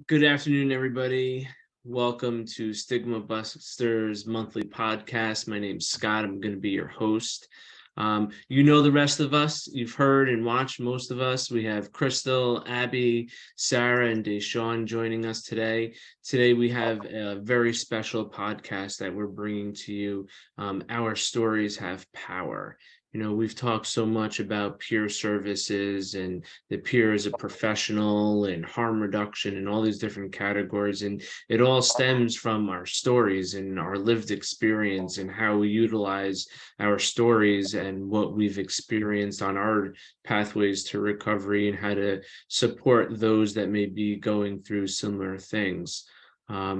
Good afternoon, everybody. Welcome to Stigma Busters monthly podcast. My name's Scott. I'm going to be your host. You know the rest of us. You've heard and watched most of us. We have Crystal, Abby, Sarah, and DeSean joining us today. Today we have a very special podcast that we're bringing to you. Our stories have power. You know, we've talked so much about peer services and the peer as a professional and harm reduction and all these different categories. And it all stems from our stories and our lived experience and how we utilize our stories and what we've experienced on our pathways to recovery and how to support those that may be going through similar things.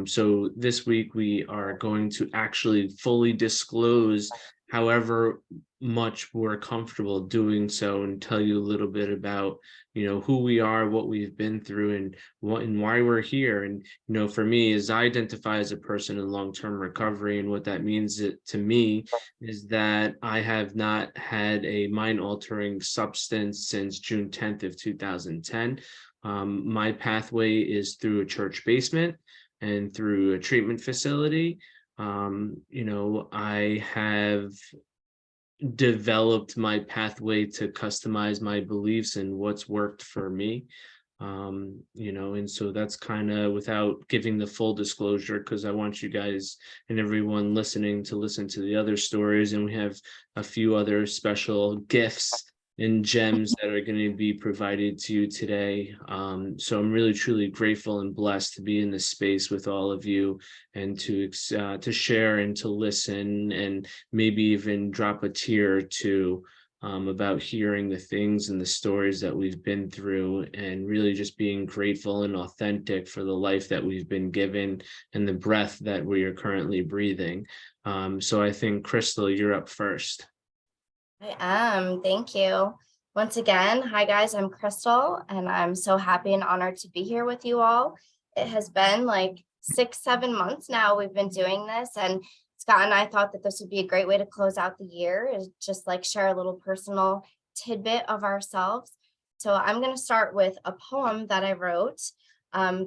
So this week we are going to actually fully disclose however much we're comfortable doing so and tell you a little bit about, who we are, what we've been through and why we're here. And, for me, as I identify as a person in long-term recovery, and what that means to me is that I have not had a mind-altering substance since June 10th of 2010. My pathway is through a church basement and through a treatment facility. I have developed my pathway to customize my beliefs and what's worked for me. And so that's kind of without giving the full disclosure, because I want you guys and everyone listening to listen to the other stories. And we have a few other special gifts and gems that are going to be provided to you today. So I'm really, truly grateful and blessed to be in this space with all of you and to share and to listen and maybe even drop a tear or two about hearing the things and the stories that we've been through, and really just being grateful and authentic for the life that we've been given and the breath that we are currently breathing. So I think, Crystal, you're up first. I am. Thank you. Once again, hi guys, I'm Crystal, and I'm so happy and honored to be here with you all. It has been like 6-7 months now we've been doing this, and Scott and I thought that this would be a great way to close out the year, is just like share a little personal tidbit of ourselves. So I'm going to start with a poem that I wrote.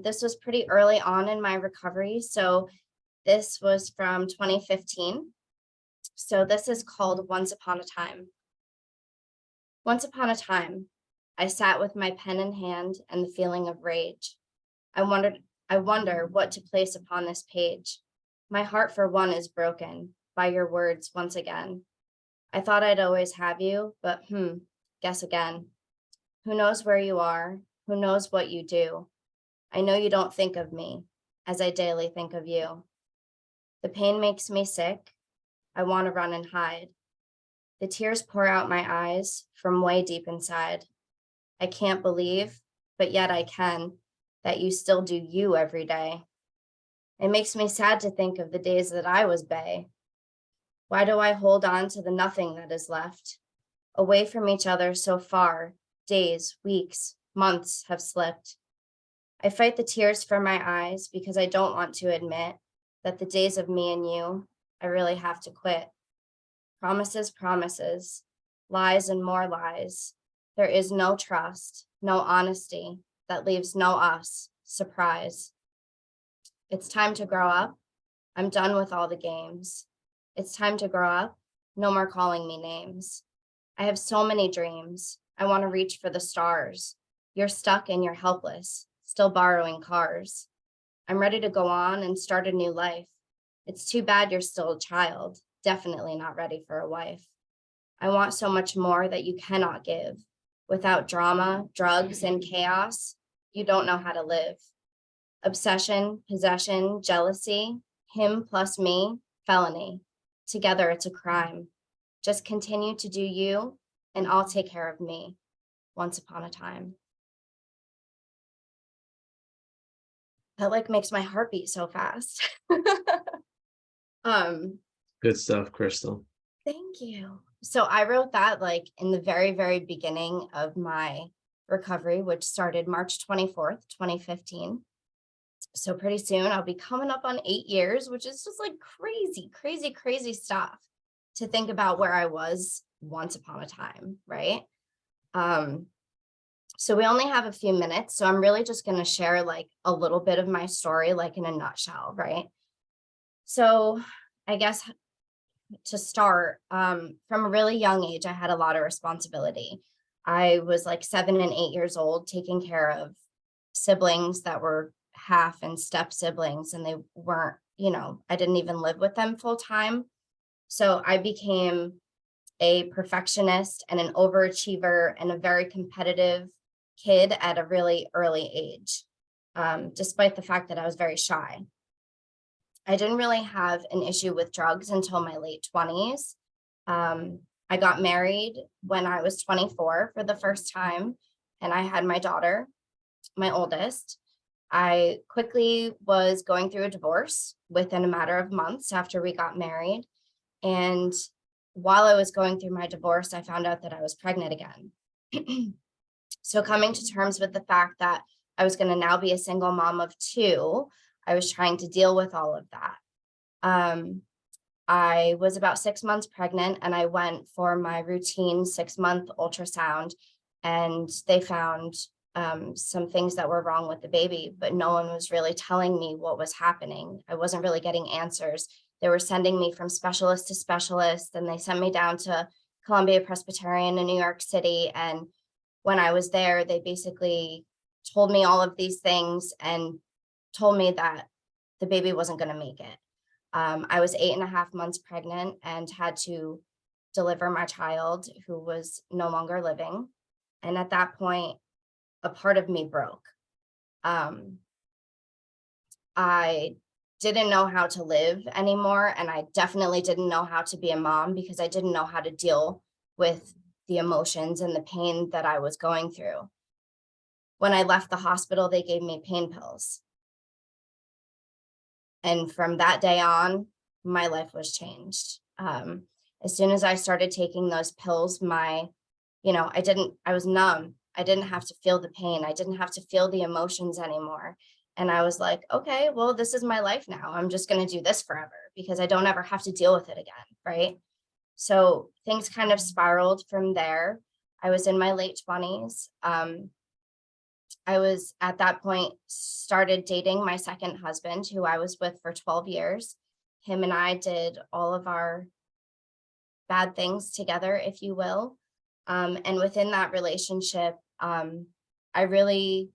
This was pretty early on in my recovery. So this was from 2015. So this is called Once Upon a Time. Once upon a time, I sat with my pen in hand and the feeling of rage. I wonder what to place upon this page. My heart for one is broken by your words once again. I thought I'd always have you, but guess again. Who knows where you are? Who knows what you do? I know you don't think of me as I daily think of you. The pain makes me sick. I want to run and hide. The tears pour out my eyes from way deep inside. I can't believe, but yet I can, that you still do you every day. It makes me sad to think of the days that I was bae. Why do I hold on to the nothing that is left? Away from each other so far, days, weeks, months have slipped. I fight the tears from my eyes because I don't want to admit that the days of me and you, I really have to quit. Promises, promises, lies and more lies. There is no trust, no honesty that leaves no us, surprise. It's time to grow up. I'm done with all the games. It's time to grow up. No more calling me names. I have so many dreams. I want to reach for the stars. You're stuck and you're helpless, still borrowing cars. I'm ready to go on and start a new life. It's too bad you're still a child, definitely not ready for a wife. I want so much more that you cannot give. Without drama, drugs, and chaos, you don't know how to live. Obsession, possession, jealousy, him plus me, felony. Together it's a crime. Just continue to do you, and I'll take care of me. Once upon a time. That makes my heart beat so fast. Good stuff, Crystal. Thank you. So I wrote that in the very, very beginning of my recovery, which started March 24th, 2015. So pretty soon I'll be coming up on 8 years, which is just crazy, crazy, crazy stuff to think about where I was once upon a time, right? So we only have a few minutes, so I'm really just going to share like a little bit of my story, like in a nutshell, right? So I guess to start, from a really young age, I had a lot of responsibility. I was like 7 and 8 years old, taking care of siblings that were half and step siblings, and they weren't, I didn't even live with them full time. So I became a perfectionist and an overachiever and a very competitive kid at a really early age, despite the fact that I was very shy. I didn't really have an issue with drugs until my late 20s. I got married when I was 24 for the first time, and I had my daughter, my oldest. I quickly was going through a divorce within a matter of months after we got married. And while I was going through my divorce, I found out that I was pregnant again. So coming to terms with the fact that I was going to now be a single mom of two, I was trying to deal with all of that. I was about 6 months pregnant, and I went for my routine 6-month ultrasound, and they found some things that were wrong with the baby, but no one was really telling me what was happening. I wasn't really getting answers. They were sending me from specialist to specialist, and they sent me down to Columbia Presbyterian in New York City. And when I was there, they basically told me all of these things and told me that the baby wasn't going to make it. I was 8.5 months pregnant and had to deliver my child, who was no longer living. And at that point, a part of me broke. I didn't know how to live anymore, and I definitely didn't know how to be a mom because I didn't know how to deal with the emotions and the pain that I was going through. When I left the hospital, they gave me pain pills. And from that day on, my life was changed. As soon as I started taking those pills, I was numb. I didn't have to feel the pain. I didn't have to feel the emotions anymore. And I was like, okay, well, this is my life now. I'm just going to do this forever because I don't ever have to deal with it again. Right. So things kind of spiraled from there. I was in my late 20s. I was at that point started dating my second husband, who I was with for 12 years. Him and I did all of our bad things together, if you will. And within that relationship, I really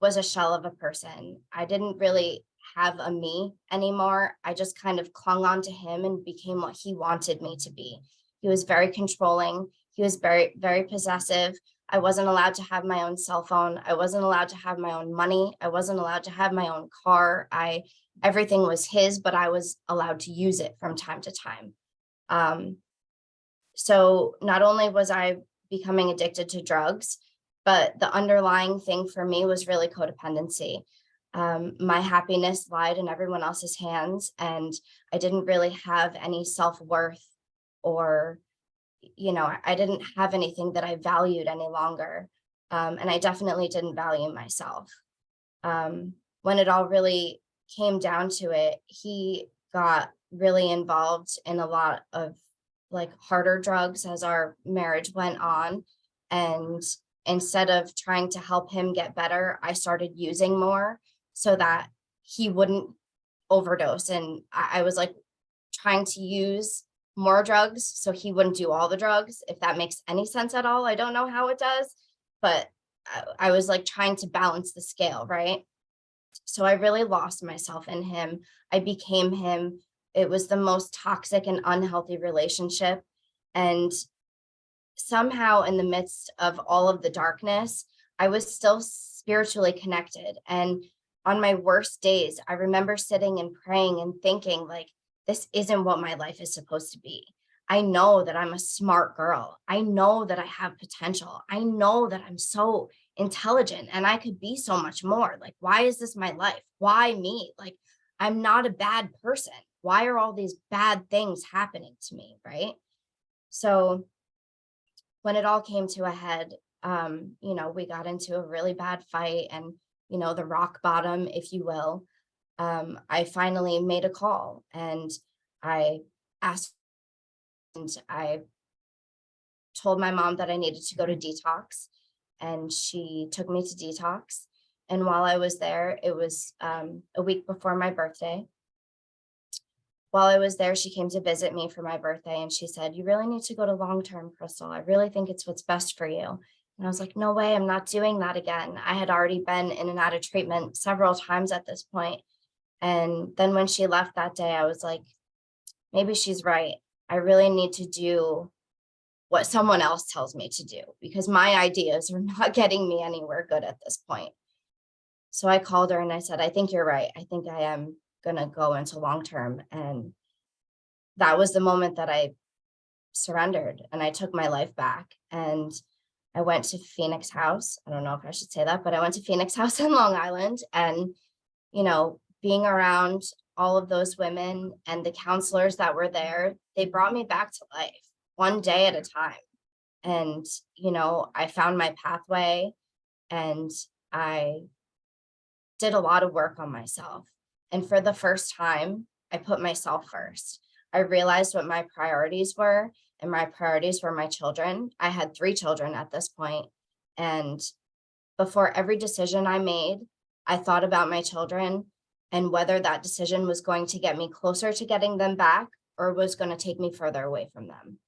was a shell of a person. I didn't really have a me anymore. I just kind of clung on to him and became what he wanted me to be. He was very controlling. He was very, very possessive. I wasn't allowed to have my own cell phone. I wasn't allowed to have my own money. I wasn't allowed to have my own car. Everything was his, but I was allowed to use it from time to time. So not only was I becoming addicted to drugs, but the underlying thing for me was really codependency. My happiness lied in everyone else's hands, and I didn't really have any self-worth, or, I didn't have anything that I valued any longer. And I definitely didn't value myself. When it all really came down to it, he got really involved in a lot of like harder drugs as our marriage went on. And instead of trying to help him get better, I started using more so that he wouldn't overdose. And I was like trying to use more drugs so he wouldn't do all the drugs, if that makes any sense at all. I don't know how it does, but I was like trying to balance the scale, right? So I really lost myself in him. I became him. It was the most toxic and unhealthy relationship. And somehow in the midst of all of the darkness, I was still spiritually connected. And on my worst days, I remember sitting and praying and thinking, like, this isn't what my life is supposed to be. I know that I'm a smart girl. I know that I have potential. I know that I'm so intelligent and I could be so much more. Like, why is this my life? Why me? Like, I'm not a bad person. Why are all these bad things happening to me? Right. So when it all came to a head, we got into a really bad fight, and, the rock bottom, if you will. I finally made a call, and I asked, and I told my mom that I needed to go to detox. and she took me to detox. And while I was there, it was a week before my birthday. While I was there, she came to visit me for my birthday, and she said, "You really need to go to long-term, Crystal. I really think it's what's best for you." And I was like, "No way, I'm not doing that again." I had already been in and out of treatment several times at this point. And then when she left that day, I was like, maybe she's right. I really need to do what someone else tells me to do, because my ideas are not getting me anywhere good at this point. So I called her and I said, "I think you're right. I think I am going to go into long term." And that was the moment that I surrendered and I took my life back. And I went to Phoenix House. I don't know if I should say that, but I went to Phoenix House in Long Island. And, being around all of those women and the counselors that were there, they brought me back to life one day at a time. And, I found my pathway, and I did a lot of work on myself. And for the first time, I put myself first. I realized what my priorities were, and my priorities were my children. I had 3 children at this point, and before every decision I made, I thought about my children and whether that decision was going to get me closer to getting them back or was going to take me further away from them.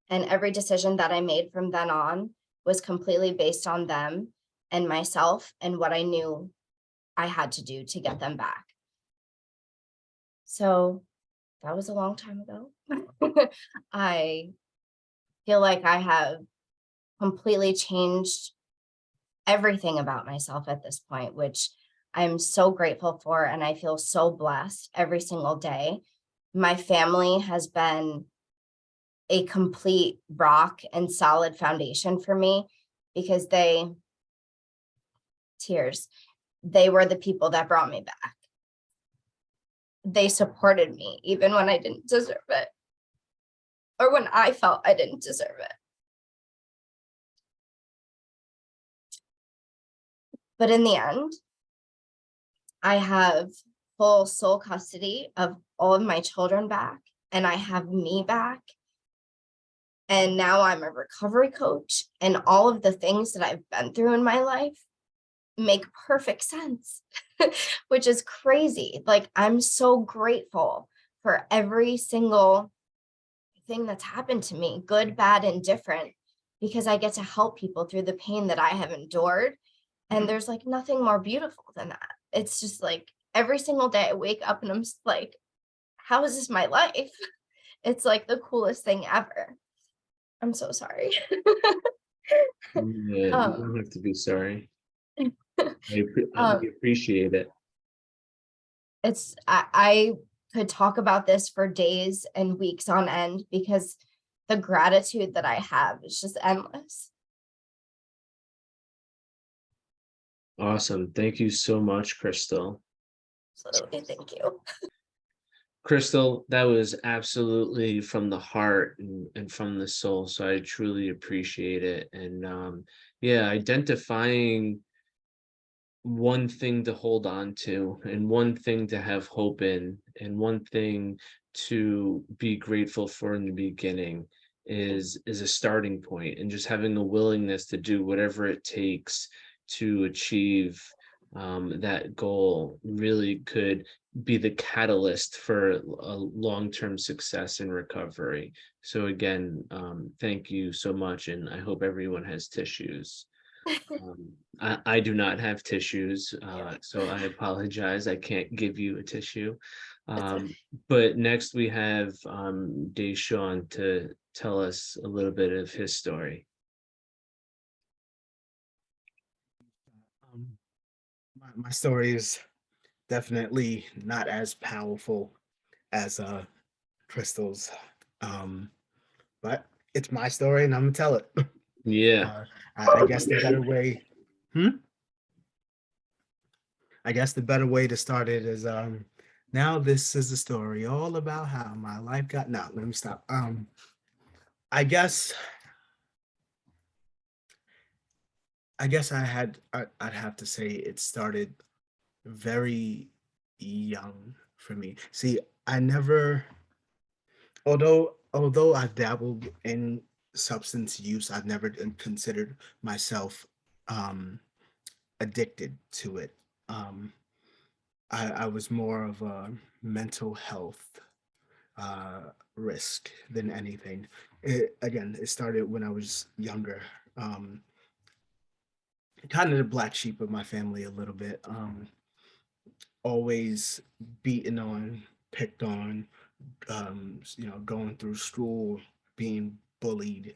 And every decision that I made from then on was completely based on them and myself and what I knew I had to do to get them back. So that was a long time ago. I feel like I have completely changed everything about myself at this point, which I'm so grateful for. And I feel so blessed every single day. My family has been a complete rock and solid foundation for me, because they were the people that brought me back. They supported me even when I didn't deserve it, or when I felt I didn't deserve it. But in the end, I have full sole custody of all of my children back, and I have me back. And now I'm a recovery coach, and all of the things that I've been through in my life make perfect sense, which is crazy. Like, I'm so grateful for every single thing that's happened to me, good, bad, and different, because I get to help people through the pain that I have endured. And there's like nothing more beautiful than that. It's just like every single day I wake up and I'm just like, how is this my life? It's like the coolest thing ever. I'm so sorry. Yeah, you um, don't have to be sorry. um, We appreciate it. I could talk about this for days and weeks on end, because the gratitude that I have is just endless. Awesome. Thank you so much, Crystal. Absolutely. Thank you. Crystal, that was absolutely from the heart and from the soul. So I truly appreciate it. And yeah, identifying one thing to hold on to, and one thing to have hope in, and one thing to be grateful for in the beginning is a starting point. And just having a willingness to do whatever it takes to achieve that goal really could be the catalyst for a long-term success and recovery. So again, thank you so much, and I hope everyone has tissues. I do not have tissues, so I apologize. I can't give you a tissue. But next we have DeSean to tell us a little bit of his story. My story is definitely not as powerful as Crystal's, but it's my story and I'm gonna tell it. Yeah. I guess the better way. I guess the better way to start it is now this is the story all about how my life got. No, let me stop. I guess I'd have to say it started very young for me. See, I never, although I dabbled in substance use. I've never considered myself addicted to it. Um, I was more of a mental health risk than anything. Again, it started when I was younger. Um, Kind of the black sheep of my family a little bit. Always beaten on, picked on, going through school, being bullied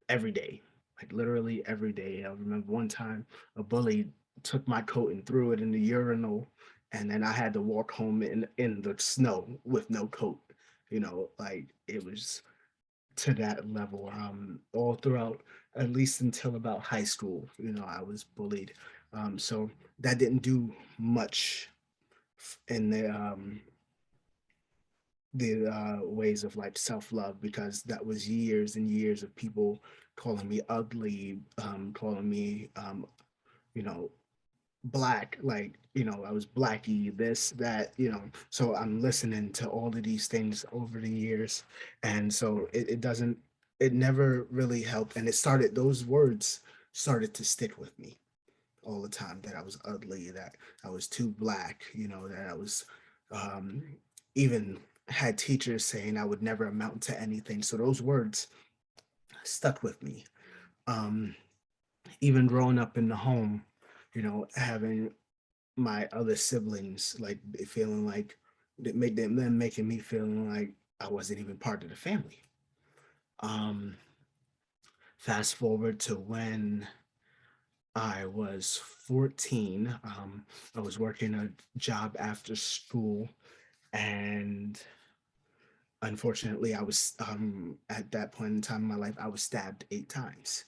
every day, like literally every day. I remember one time a bully took my coat and threw it in the urinal, and then I had to walk home in the snow with no coat. Like it was to that level. All throughout, at least until about high school, I was bullied. So that didn't do much in the ways of like self-love, because that was years and years of people calling me ugly, calling me you know black, like I was blacky, this, that, so I'm listening to all of these things over the years. And so it never really helped, and those words started to stick with me all the time, that I was ugly, that I was too black, that I was um, even had teachers saying I would never amount to anything. So those words stuck with me. Um, Even growing up in the home, having my other siblings like feeling like that make them making me feeling like I wasn't even part of the family. Um, Fast forward to when I was 14. I was working a job after school, and unfortunately, I was at that point in time in my life, I was stabbed 8 times.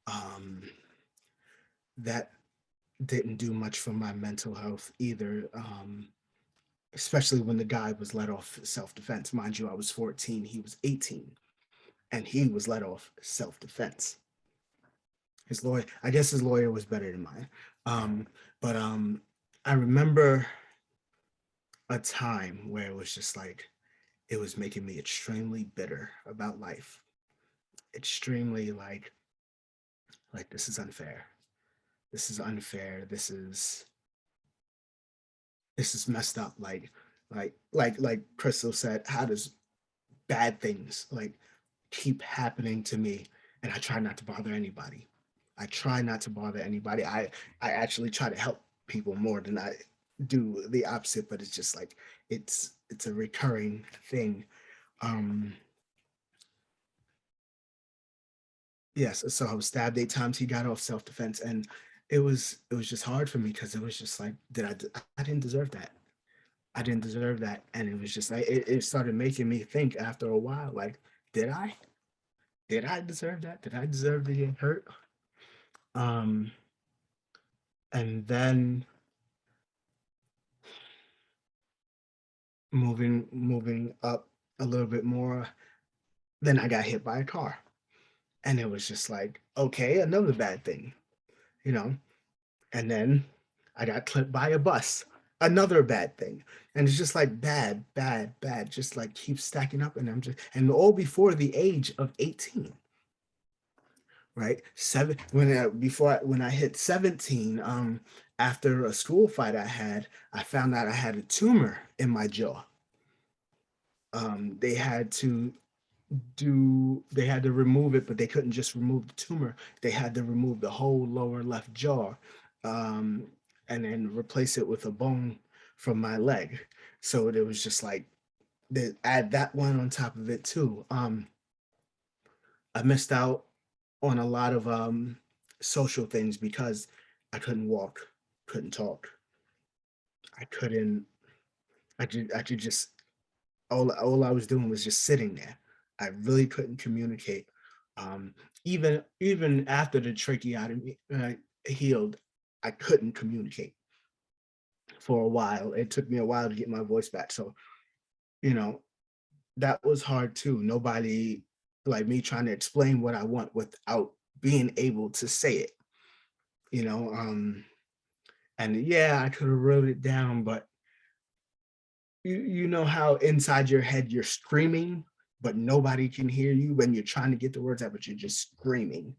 Um, that didn't do much for my mental health either. Especially when the guy was let off self-defense. Mind you, I was 14, he was 18, and he was let off self-defense. I guess his lawyer was better than mine. But I remember a time where it was just like, it was making me extremely bitter about life. Extremely like this is unfair. This is unfair. This is messed up. Like Crystal said, how does bad things like keep happening to me, and I try not to bother anybody. I try not to bother anybody. I actually try to help people more than I do the opposite, but it's just like it's a recurring thing. Um yes, so I was stabbed 8 times. He got off self-defense, and it was just hard for me, because it was just like, I didn't deserve that. I didn't deserve that. And it was just like it started making me think after a while, like, did I? Did I deserve that? Did I deserve to get hurt? Um, and then moving up a little bit more, then I got hit by a car. And it was just like, okay, another bad thing, you know. And then I got clipped by a bus, another bad thing. And it's just like bad, bad, bad, just like keeps stacking up. And all before the age of 18. Right, when I hit 17, after a school fight I found out I had a tumor in my jaw. They had to remove it, but they couldn't just remove the tumor. They had to remove the whole lower left jaw, um, and then replace it with a bone from my leg. So it was just like, they add that one on top of it too. I missed out on a lot of social things because I couldn't walk, couldn't talk. I couldn't. I could just all I was doing was just sitting there. I really couldn't communicate. Um, even after the tracheotomy healed, I couldn't communicate for a while. It took me a while to get my voice back. So you know that was hard too. Nobody, like me, trying to explain what I want without being able to say it. You know, and yeah, I could have wrote it down, but you know how inside your head you're screaming but nobody can hear you when you're trying to get the words out, but you're just screaming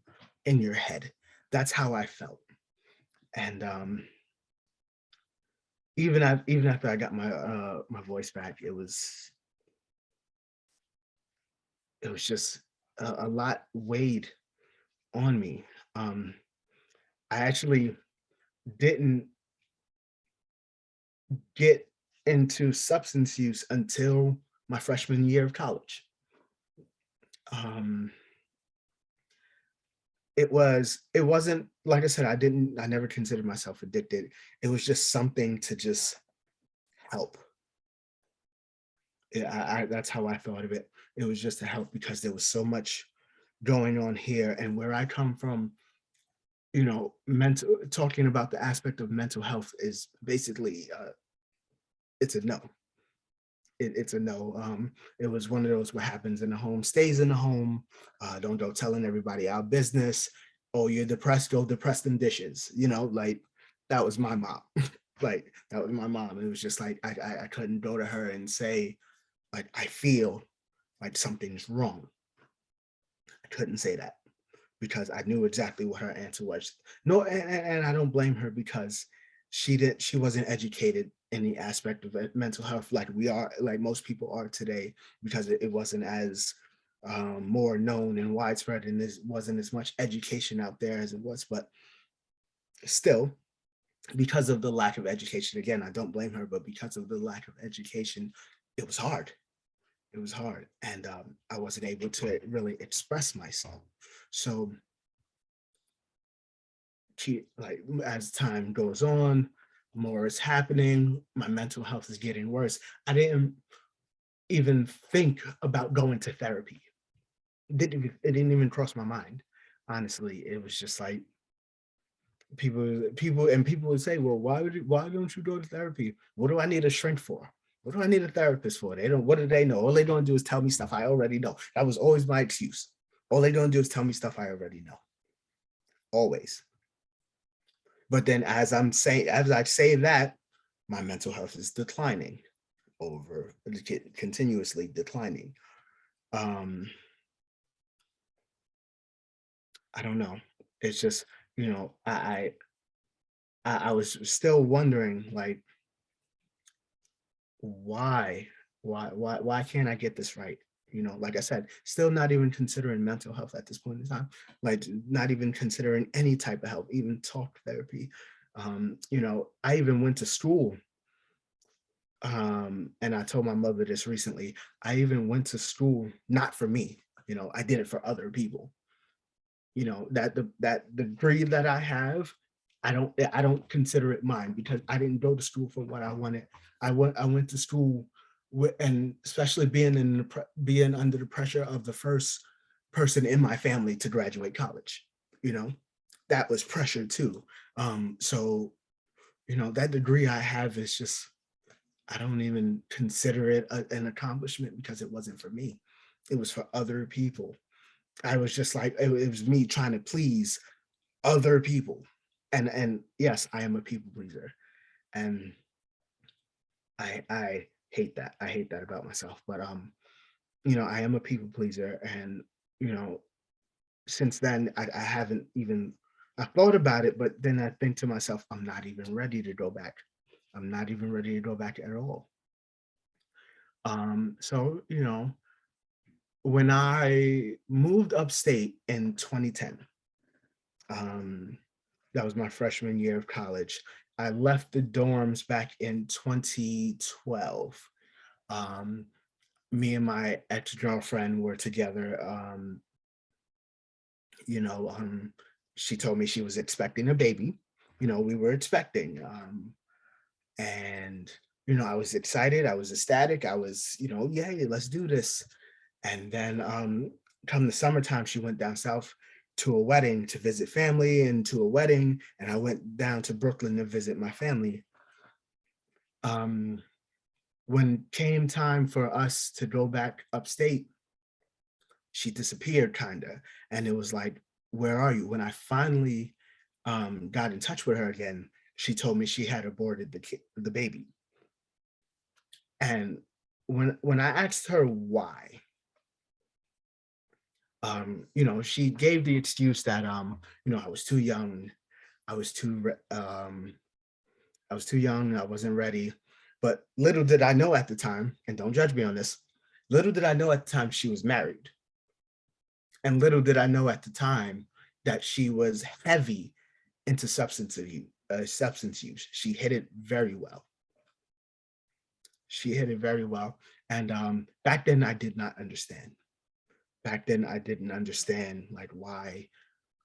in your head. That's how I felt. And even after I got my voice back, it was just a lot weighed on me. I actually didn't get into substance use until my freshman year of college. It wasn't, like I said, I never considered myself addicted. It was just something to just help. That's how I thought of it. It was just to help because there was so much going on here, and where I come from, talking about the aspect of mental health is basically it's a no. It's a no. It was one of those, what happens in the home stays in the home. Don't go telling everybody our business. Oh, you're depressed, go depress them dishes. Like that was my mom. Like that was my mom. It was just like I couldn't go to her and say, like, I feel like something's wrong. I couldn't say that because I knew exactly what her answer was. No, and I don't blame her because she wasn't educated in the aspect of mental health like we are, like most people are today, because it wasn't as more known and widespread, and there wasn't as much education out there as it was. But still, because of the lack of education, again, I don't blame her, but because of the lack of education, it was hard. It was hard, and I wasn't able to really express myself. So like as time goes on, more is happening, my mental health is getting worse. I didn't even think about going to therapy. It didn't even cross my mind. Honestly, it was just like people would say, well, why don't you go to therapy? What do I need a shrink for? What do I need a therapist for? They don't, what do they know? All they don't do is tell me stuff I already know. That was always my excuse. All they don't do is tell me stuff I already know. Always. But then as I say that, my mental health is declining continuously declining. I don't know. It's just, I was still wondering, like, why can't I get this right? Like I said, still not even considering mental health at this point in time, like not even considering any type of help, even talk therapy. I even went to school. And I told my mother this recently. I even went to school, not for me, I did it for other people. That degree that I have, I don't consider it mine because I didn't go to school for what I wanted. I went to school and especially being under the pressure of the first person in my family to graduate college, that was pressure too. So that degree I have is just, I don't even consider it an accomplishment because it wasn't for me. It was for other people. I was just like, it was me trying to please other people. And yes, I am a people pleaser. And I hate that. I hate that about myself. But I am a people pleaser. And, since then I haven't even, I thought about it, but then I think to myself, I'm not even ready to go back. I'm not even ready to go back at all. So, when I moved upstate in 2010, that was my freshman year of college. I left the dorms back in 2012. Me and my ex-girlfriend were together. You know, she told me she was expecting a baby. We were expecting. And, I was excited. I was ecstatic. I was, yay, let's do this. And then come the summertime, she went down south to a wedding to visit family and to a wedding. And I went down to Brooklyn to visit my family. When came time for us to go back upstate, she disappeared kind of. And it was like, where are you? When I finally got in touch with her again, she told me she had aborted the baby. And when I asked her why, you know, she gave the excuse that, you know, I was too young, I was I was too young, I wasn't ready. But little did I know at the time, and don't judge me on this, little did I know at the time she was married. And little did I know at the time that she was heavy into substance use. She hid it very well. She hid it very well. And back then I did not understand. Back then I didn't understand like why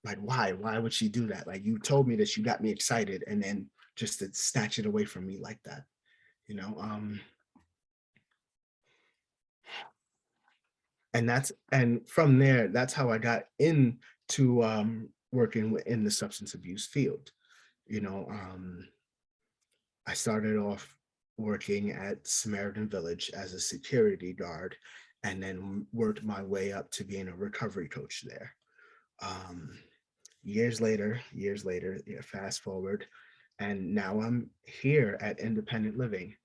would she do that? Like, you told me this, you got me excited, and then just to snatch it away from me like that, you know. And from there, that's how I got into working in the substance abuse field. You know, I started off working at Samaritan Village as a security guard, and then worked my way up to being a recovery coach there. Um, years later, yeah, fast forward, and now I'm here at Independent Living.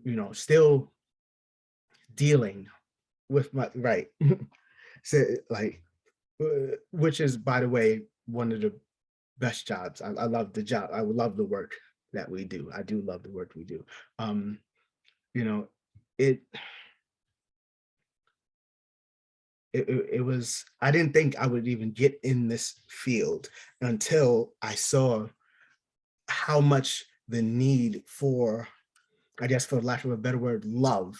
You know, still dealing with my right. So like, which is, by the way, one of the best jobs. I love the job. I love the work that we do. I do love the work we do. You know, it, it was, I didn't think I would even get in this field until I saw how much the need for, I guess for lack of a better word, love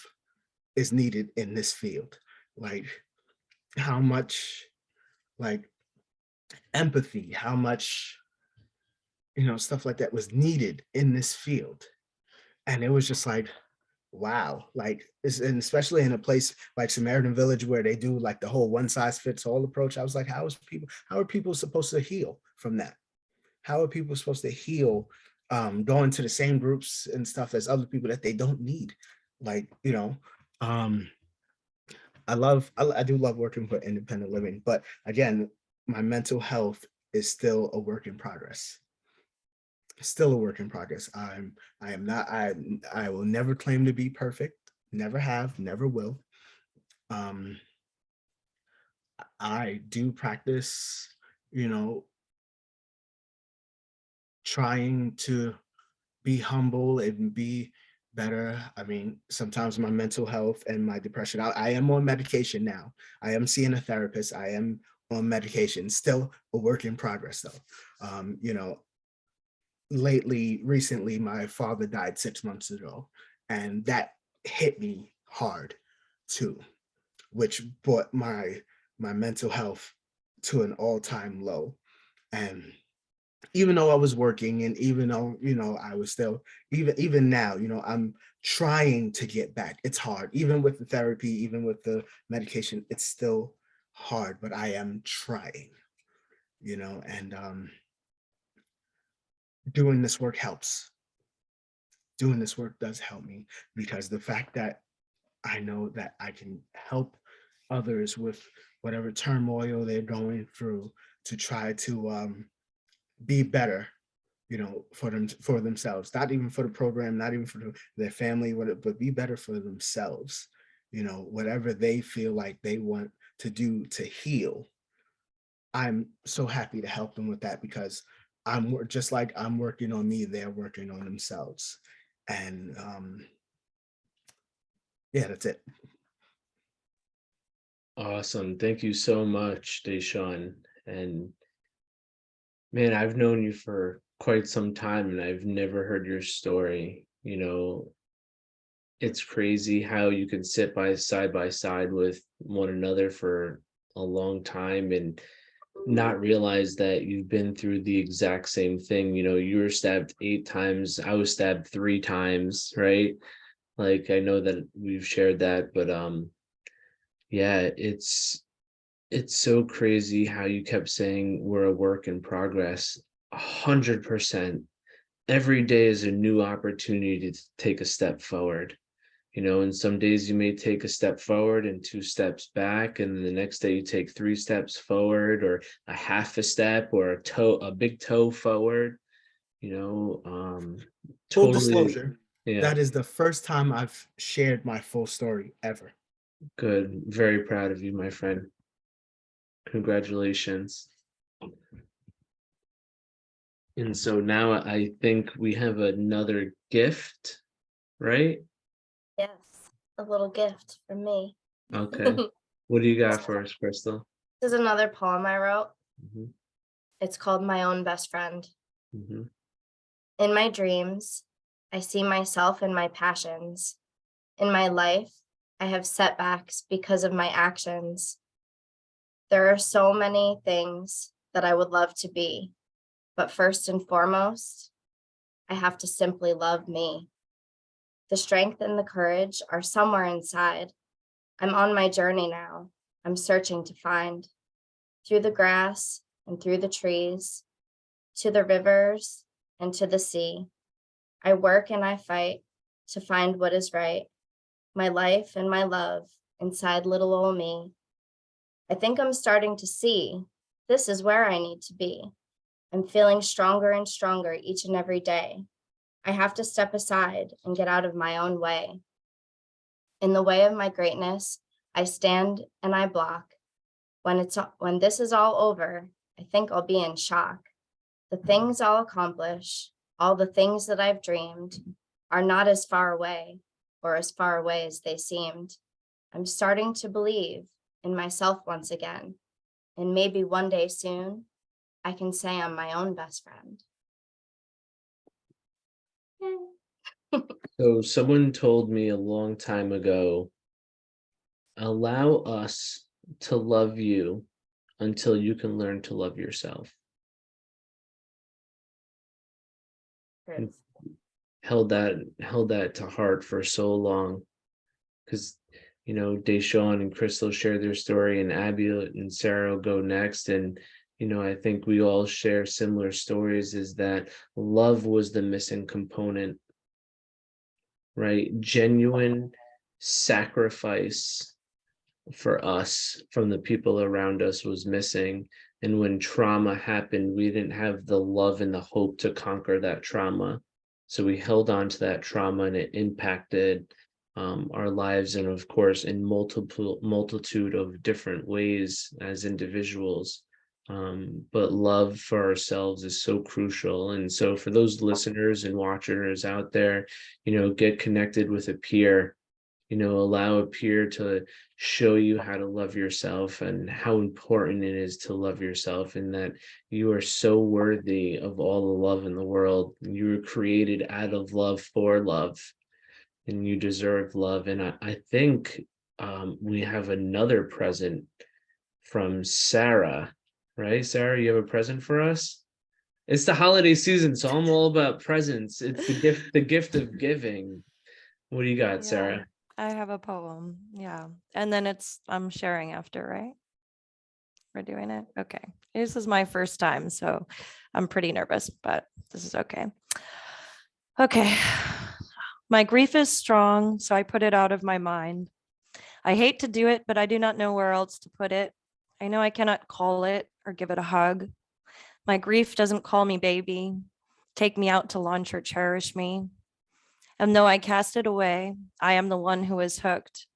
is needed in this field. Like, how much like empathy, how much, you know, stuff like that was needed in this field. And it was just like, wow, like, and especially in a place like Samaritan Village where they do like the whole one size fits all approach. I was like, how are people supposed to heal from that? How are people supposed to heal, going to the same groups and stuff as other people that they don't need? Like, you know, um, I do love working for independent living, but again, my mental health is still a work in progress. Still a work in progress. I am not, I will never claim to be perfect. Never have, never will. Um, I do practice, you know, trying to be humble and be better. I mean, sometimes my mental health and my depression, I am on medication now. I am seeing a therapist. I am on medication, still a work in progress though. You know, recently, my father died 6 months ago, and that hit me hard too, which brought my mental health to an all-time low. And even though I was working, and even though, you know, I was still, even now, you know, I'm trying to get back. It's hard, even with the therapy, even with the medication, it's still hard, but I am trying, you know. And doing this work helps. Doing this work does help me, because the fact that I know that I can help others with whatever turmoil they're going through, to try to be better, you know, for themselves, not even for the program, not even for their family, but be better for themselves. You know, whatever they feel like they want to do to heal, I'm so happy to help them with that, because just like I'm working on me, they're working on themselves. And yeah, that's it. Awesome. Thank you so much, DeSean. And man, I've known you for quite some time and I've never heard your story. You know, it's crazy how you can sit by side with one another for a long time and not realize that you've been through the exact same thing. You know, you were stabbed 8 times, I was stabbed 3 times, right? Like, I know that we've shared that, but yeah, it's so crazy how you kept saying we're a work in progress. 100%. Every day is a new opportunity to take a step forward. You know, and some days you may take a step forward and 2 steps back, and then the next day you take 3 steps forward, or a half a step, or a big toe forward. You know, Full totally. disclosure, Yeah, that is the first time I've shared my full story ever. good. Very proud of you, my friend. Congratulations. And so now I think we have another gift, right? Yes, a little gift from me. Okay. What do you got for us, Crystal? This is another poem I wrote. Mhm, It's called My Own Best Friend. mhm. In my dreams, I see myself and my passions. In my life, I have setbacks because of my actions. There are so many things that I would love to be, but first and foremost, I have to simply love me. The strength and the courage are somewhere inside. I'm on my journey now. I'm searching to find through the grass and through the trees, to the rivers and to the sea. I work and I fight to find what is right. My life and my love inside little old me. I think I'm starting to see this is where I need to be. I'm feeling stronger and stronger each and every day. I have to step aside and get out of my own way. In the way of my greatness, I stand and I block. When this is all over, I think I'll be in shock. The things I'll accomplish, all the things that I've dreamed, are not as far away or as far away as they seemed. I'm starting to believe in myself once again, and maybe one day soon, I can say I'm my own best friend. Yay. So someone told me a long time ago, allow us to love you until you can learn to love yourself. And held that to heart for so long, because DeSean and Crystal share their story, and Abby and Sarah will go next. And I think we all share similar stories, is that love was the missing component, right? Genuine sacrifice for us from the people around us was missing. And when trauma happened, we didn't have the love and the hope to conquer that trauma. So we held on to that trauma, and it impacted our lives, and of course in multitude of different ways as individuals. But love for ourselves is so crucial. And so for those listeners and watchers out there, get connected with a peer. Allow a peer to show you how to love yourself, and how important it is to love yourself, and that you are so worthy of all the love in the world. You were created out of love for love, and you deserve love. And I think we have another present from Sarah, right? Sarah, you have a present for us? It's the holiday season, so I'm all about presents. It's the gift of giving. What do you got, Yeah, Sarah? I have a poem. Yeah. And then I'm sharing after, right? We're doing it. Okay. This is my first time, so I'm pretty nervous, but this is okay. Okay. My grief is strong, so I put it out of my mind. I hate to do it, but I do not know where else to put it. I know I cannot call it or give it a hug. My grief doesn't call me baby, take me out to lunch, or cherish me. And though I cast it away, I am the one who is hooked.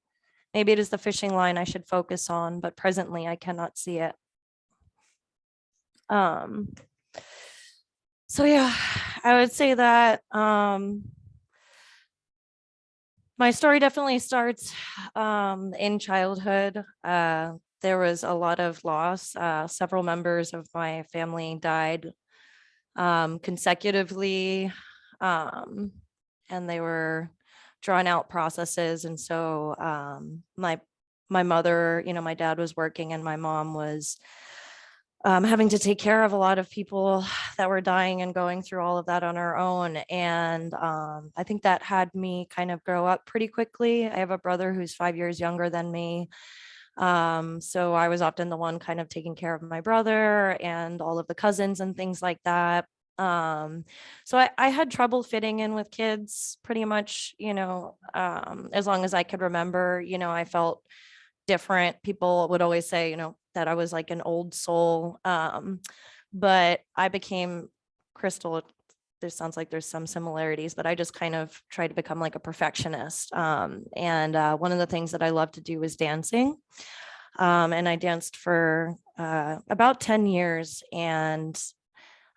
Maybe it is the fishing line I should focus on, but presently I cannot see it. So yeah, I would say that my story definitely starts in childhood. There was a lot of loss. Several members of my family died consecutively, and they were drawn out processes. And so my mother, my dad was working, and my mom was having to take care of a lot of people that were dying and going through all of that on her own. And I think that had me kind of grow up pretty quickly. I have a brother who's 5 years younger than me. So I was often the one kind of taking care of my brother and all of the cousins and things like that. So I had trouble fitting in with kids pretty much, as long as I could remember. I felt different. People would always say, that I was like an old soul. But I became Crystal. There sounds like there's some similarities, but I just kind of tried to become like a perfectionist. And one of the things that I love to do is dancing. And I danced for about 10 years. And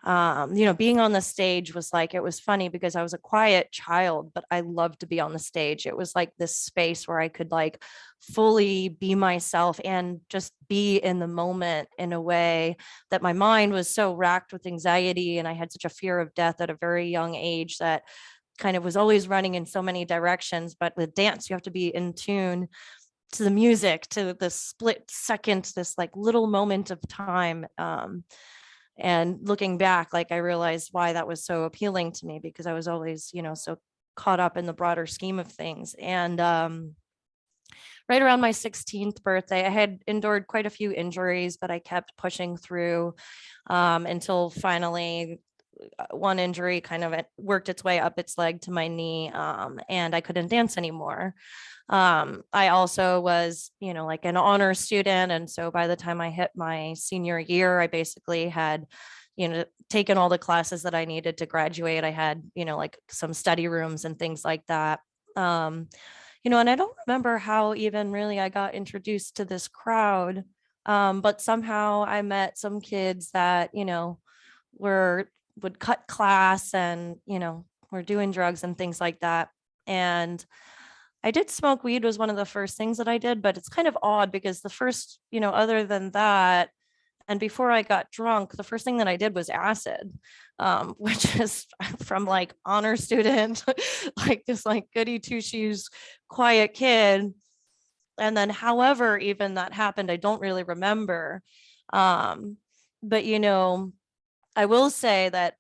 being on the stage was like, it was funny because I was a quiet child, but I loved to be on the stage. It was like this space where I could like fully be myself and just be in the moment in a way that my mind was so racked with anxiety. And I had such a fear of death at a very young age that kind of was always running in so many directions. But with dance, you have to be in tune to the music, to the split second, this like little moment of time. And looking back, like I realized why that was so appealing to me, because I was always, so caught up in the broader scheme of things. And right around my 16th birthday, I had endured quite a few injuries, but I kept pushing through until finally one injury kind of worked its way up its leg to my knee, and I couldn't dance anymore. I also was, like an honor student. And so by the time I hit my senior year, I basically had, taken all the classes that I needed to graduate. I had, like some study rooms and things like that. And I don't remember how even really I got introduced to this crowd. But somehow I met some kids that, would cut class and, were doing drugs and things like that. And I did smoke weed was one of the first things that I did, but it's kind of odd because the first, other than that, and before I got drunk, the first thing that I did was acid, which is from like honor student, like this like goody two shoes, quiet kid. And then however, even that happened, I don't really remember. But, I will say that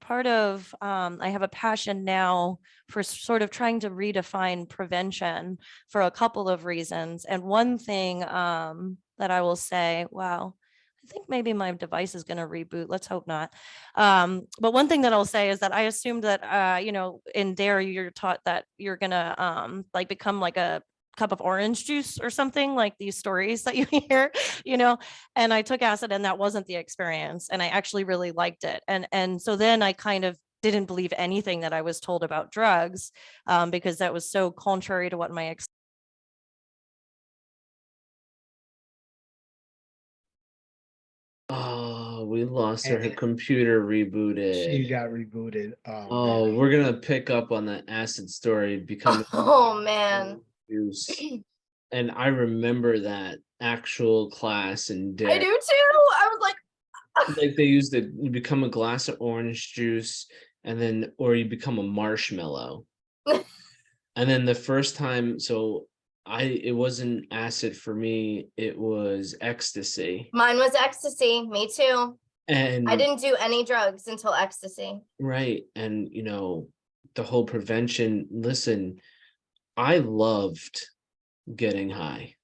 part of I have a passion now for sort of trying to redefine prevention for a couple of reasons. And one thing that I will say, wow, I think maybe my device is going to reboot. Let's hope not. But one thing that I'll say is that I assumed that, in DARE, you're taught that you're going to like become like a cup of orange juice or something, like these stories that you hear, and I took acid and that wasn't the experience. And I actually really liked it. And so then I kind of didn't believe anything that I was told about drugs, because that was so contrary to what my Oh, we lost her. Her And computer she rebooted. got rebooted. Oh, Man. we're gonna pick up on that acid story becoming Oh man, use. And I remember that actual class in I DARE. do too. I was Like they used it, you become a glass of orange juice, and then or you become a marshmallow. like, And then the first time, so it wasn't acid for me, it was ecstasy. mine was ecstasy. Me too. I And didn't do any drugs until ecstasy. right, and the whole prevention, listen, I loved getting high.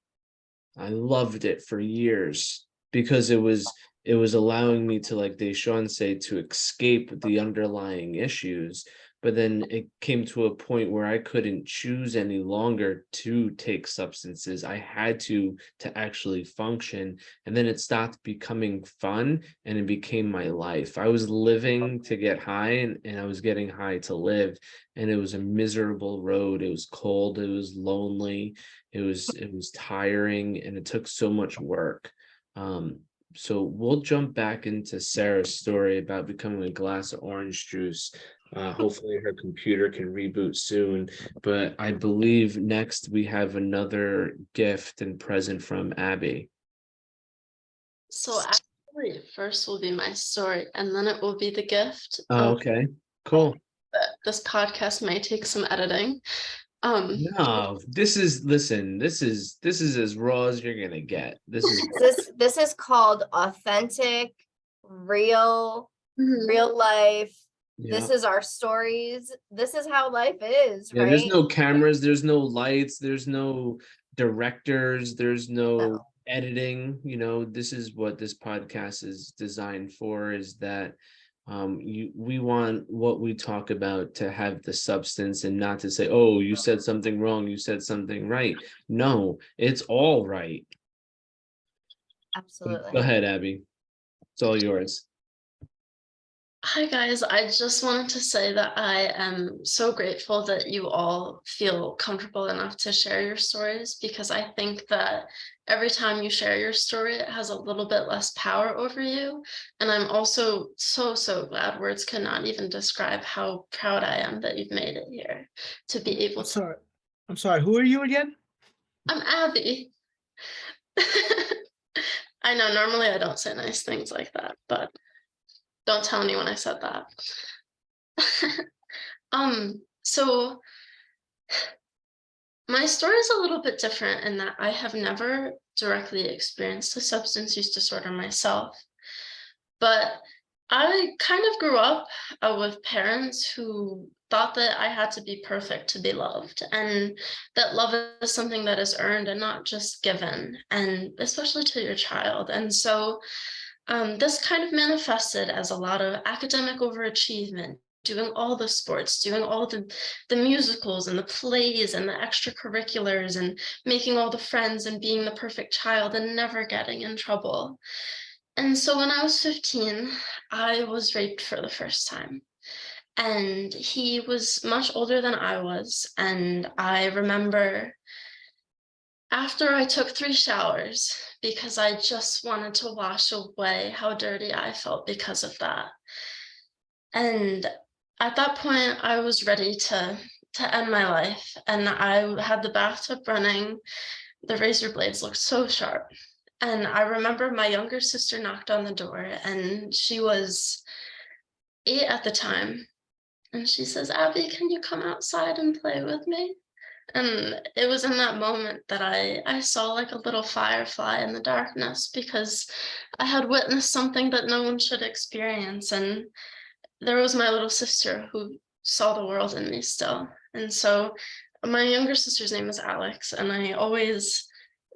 I loved it for years because it was allowing me to, like DeSean say, to escape the underlying issues. But then it came to a point where I couldn't choose any longer to take substances. I had to actually function. And then it stopped becoming fun and it became my life. I was living to get high and I was getting high to live. And it was a miserable road. It was cold, it was lonely, it was tiring, and it took so much work. So we'll jump back into Sarah's story about becoming a glass of orange juice. Hopefully her computer can reboot soon. But I believe next we have another gift and present from Abby. So actually, first will be my story, and then it will be the gift. Oh, okay, cool. But this podcast may take some editing. No, listen, this is as raw as you're gonna get. This is This is called authentic, real Mhm. life. yeah. This is our stories. This is how life is, Yeah, right? there's no cameras, there's no lights, there's no directors, there's no No. editing. This is what this podcast is designed for, is that we want what we talk about to have the substance and not to say, oh, you said something wrong, you said something right. No, it's all right. Go Absolutely. ahead, Abby. It's all yours. Hi guys, I just wanted to say that I am so grateful that you all feel comfortable enough to share your stories, because I think that every time you share your story, it has a little bit less power over you. And I'm also so glad. Words cannot even describe how proud I am that you've made it here to be able I'm to. sorry. I'm sorry. Who are you again? I'm Abby. I know normally I don't say nice things like that, but don't tell anyone I said that. So my story is a little bit different in that I have never directly experienced a substance use disorder myself, but I kind of grew up with parents who thought that I had to be perfect to be loved, and that love is something that is earned and not just given, and especially to your child. And so this kind of manifested as a lot of academic overachievement, doing all the sports, doing all the musicals and the plays and the extracurriculars, and making all the friends and being the perfect child and never getting in trouble. And so when I was 15, I was raped for the first time. And he was much older than I was. And I remember after I took 3 showers, because I just wanted to wash away how dirty I felt because of that. And at that point, I was ready to end my life. And I had the bathtub running. The razor blades looked so sharp. And I remember my younger sister knocked on the door, and she was 8 at the time. And she says, "Abby, can you come outside and play with me?" And it was in that moment that I saw like a little firefly in the darkness, because I had witnessed something that no one should experience. And there was my little sister who saw the world in me still. And so my younger sister's name is Alex, and I always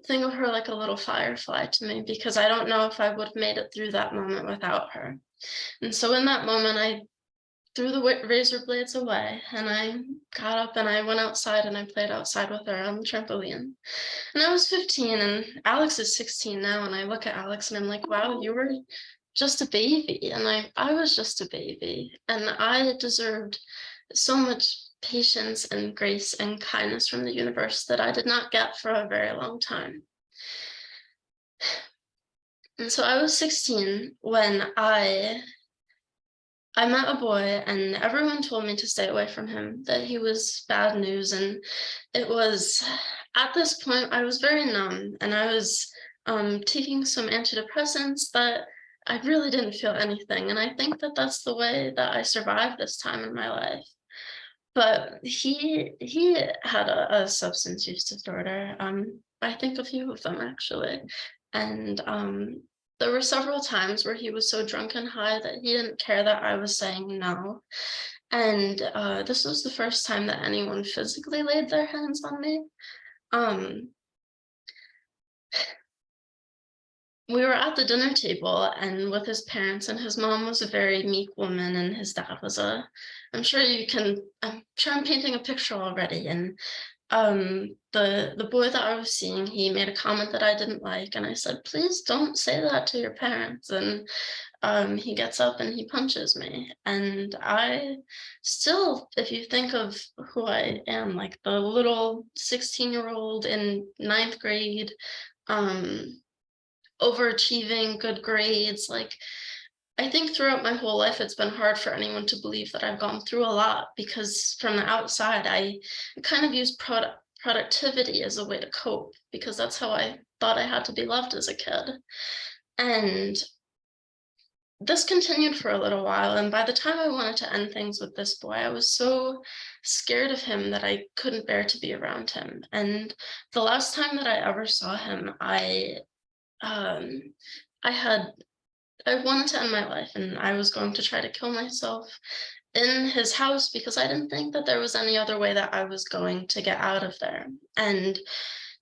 think of her like a little firefly to me, because I don't know if I would have made it through that moment without her. And so in that moment, I threw the razor blades away, and I got up and I went outside and I played outside with her on the trampoline. And I was 15 and Alex is 16 now, and I look at Alex and I'm like, wow, you were just a baby. And I was just a baby, and I deserved so much patience and grace and kindness from the universe that I did not get for a very long time. And so I was 16 when I met a boy, and everyone told me to stay away from him, that he was bad news. And it was at this point I was very numb, and I was taking some antidepressants that I really didn't feel anything. And I think that that's the way that I survived this time in my life. But he had a substance use disorder. I think a few of them actually. And there were several times where he was so drunk and high that he didn't care that I was saying no. And this was the first time that anyone physically laid their hands on me. We were at the dinner table and with his parents, and his mom was a very meek woman, and his dad was I'm sure I'm painting a picture already. And the boy that I was seeing, he made a comment that I didn't like, and I said, please don't say that to your parents. And he gets up and he punches me. And I still, if you think of who I am, like the little 16-year-old in 9th grade, overachieving, good grades, like I think throughout my whole life, it's been hard for anyone to believe that I've gone through a lot, because from the outside, I kind of use productivity as a way to cope, because that's how I thought I had to be loved as a kid. And this continued for a little while. And by the time I wanted to end things with this boy, I was so scared of him that I couldn't bear to be around him. And the last time that I ever saw him, I wanted to end my life, and I was going to try to kill myself in his house, because I didn't think that there was any other way that I was going to get out of there. And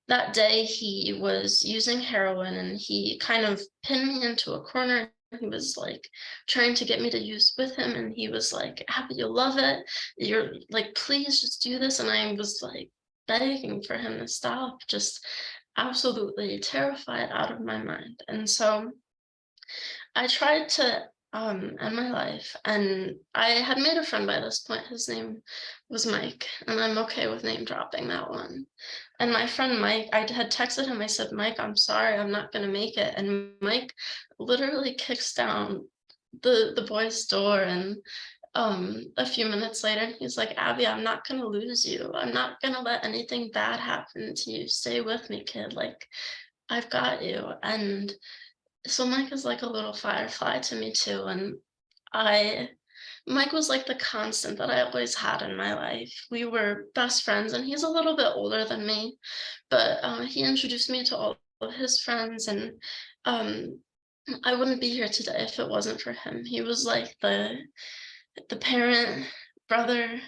that day he was using heroin, and he kind of pinned me into a corner. He was like trying to get me to use with him, and he was like, Abby, you'll love it. You're like, please just do this. And I was like begging for him to stop, just absolutely terrified out of my mind. And so I tried to in my life. And I had made a friend by this point. His name was Mike, and I'm okay with name dropping that one. And my friend Mike, I had texted him, I said, Mike, I'm sorry, I'm not gonna make it. And Mike literally kicks down the boy's door, and a few minutes later he's like, Abby, I'm not gonna lose you. I'm not gonna let anything bad happen to you. Stay with me, kid. Like, I've got you. And so Mike is like a little firefly to me too. And Mike was like the constant that I always had in my life. We were best friends, and he's a little bit older than me, but he introduced me to all of his friends, and um, I wouldn't be here today if it wasn't for him. He was like the parent, brother,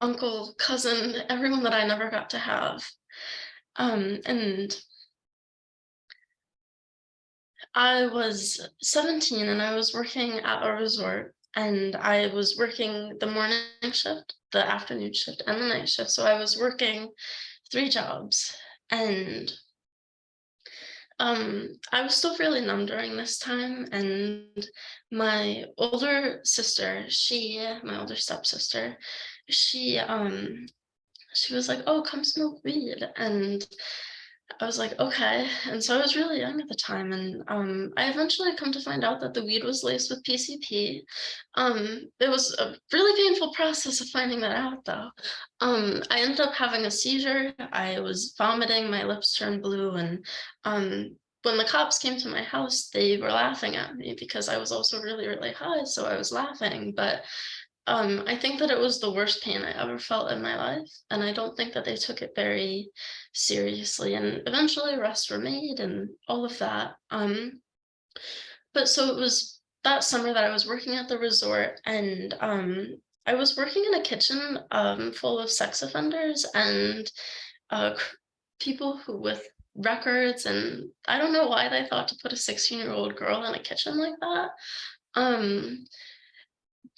uncle, cousin, everyone that I never got to have. And I was 17 and I was working at a resort, and I was working the morning shift, the afternoon shift, and the night shift. So I was working 3 jobs, and I was still really numb during this time. And my older sister, my older stepsister, she was like, oh, come smoke weed. And I was like, okay. And so I was really young at the time. And I eventually come to find out that the weed was laced with PCP. It was a really painful process of finding that out, though. I ended up having a seizure. I was vomiting, my lips turned blue. And when the cops came to my house, they were laughing at me because I was also really, really high. So I was laughing. But I think that it was the worst pain I ever felt in my life, and I don't think that they took it very seriously. And eventually arrests were made and all of that. But so it was that summer that I was working at the resort, and I was working in a kitchen full of sex offenders and people who with records, and I don't know why they thought to put a 16-year-old girl in a kitchen like that. Um,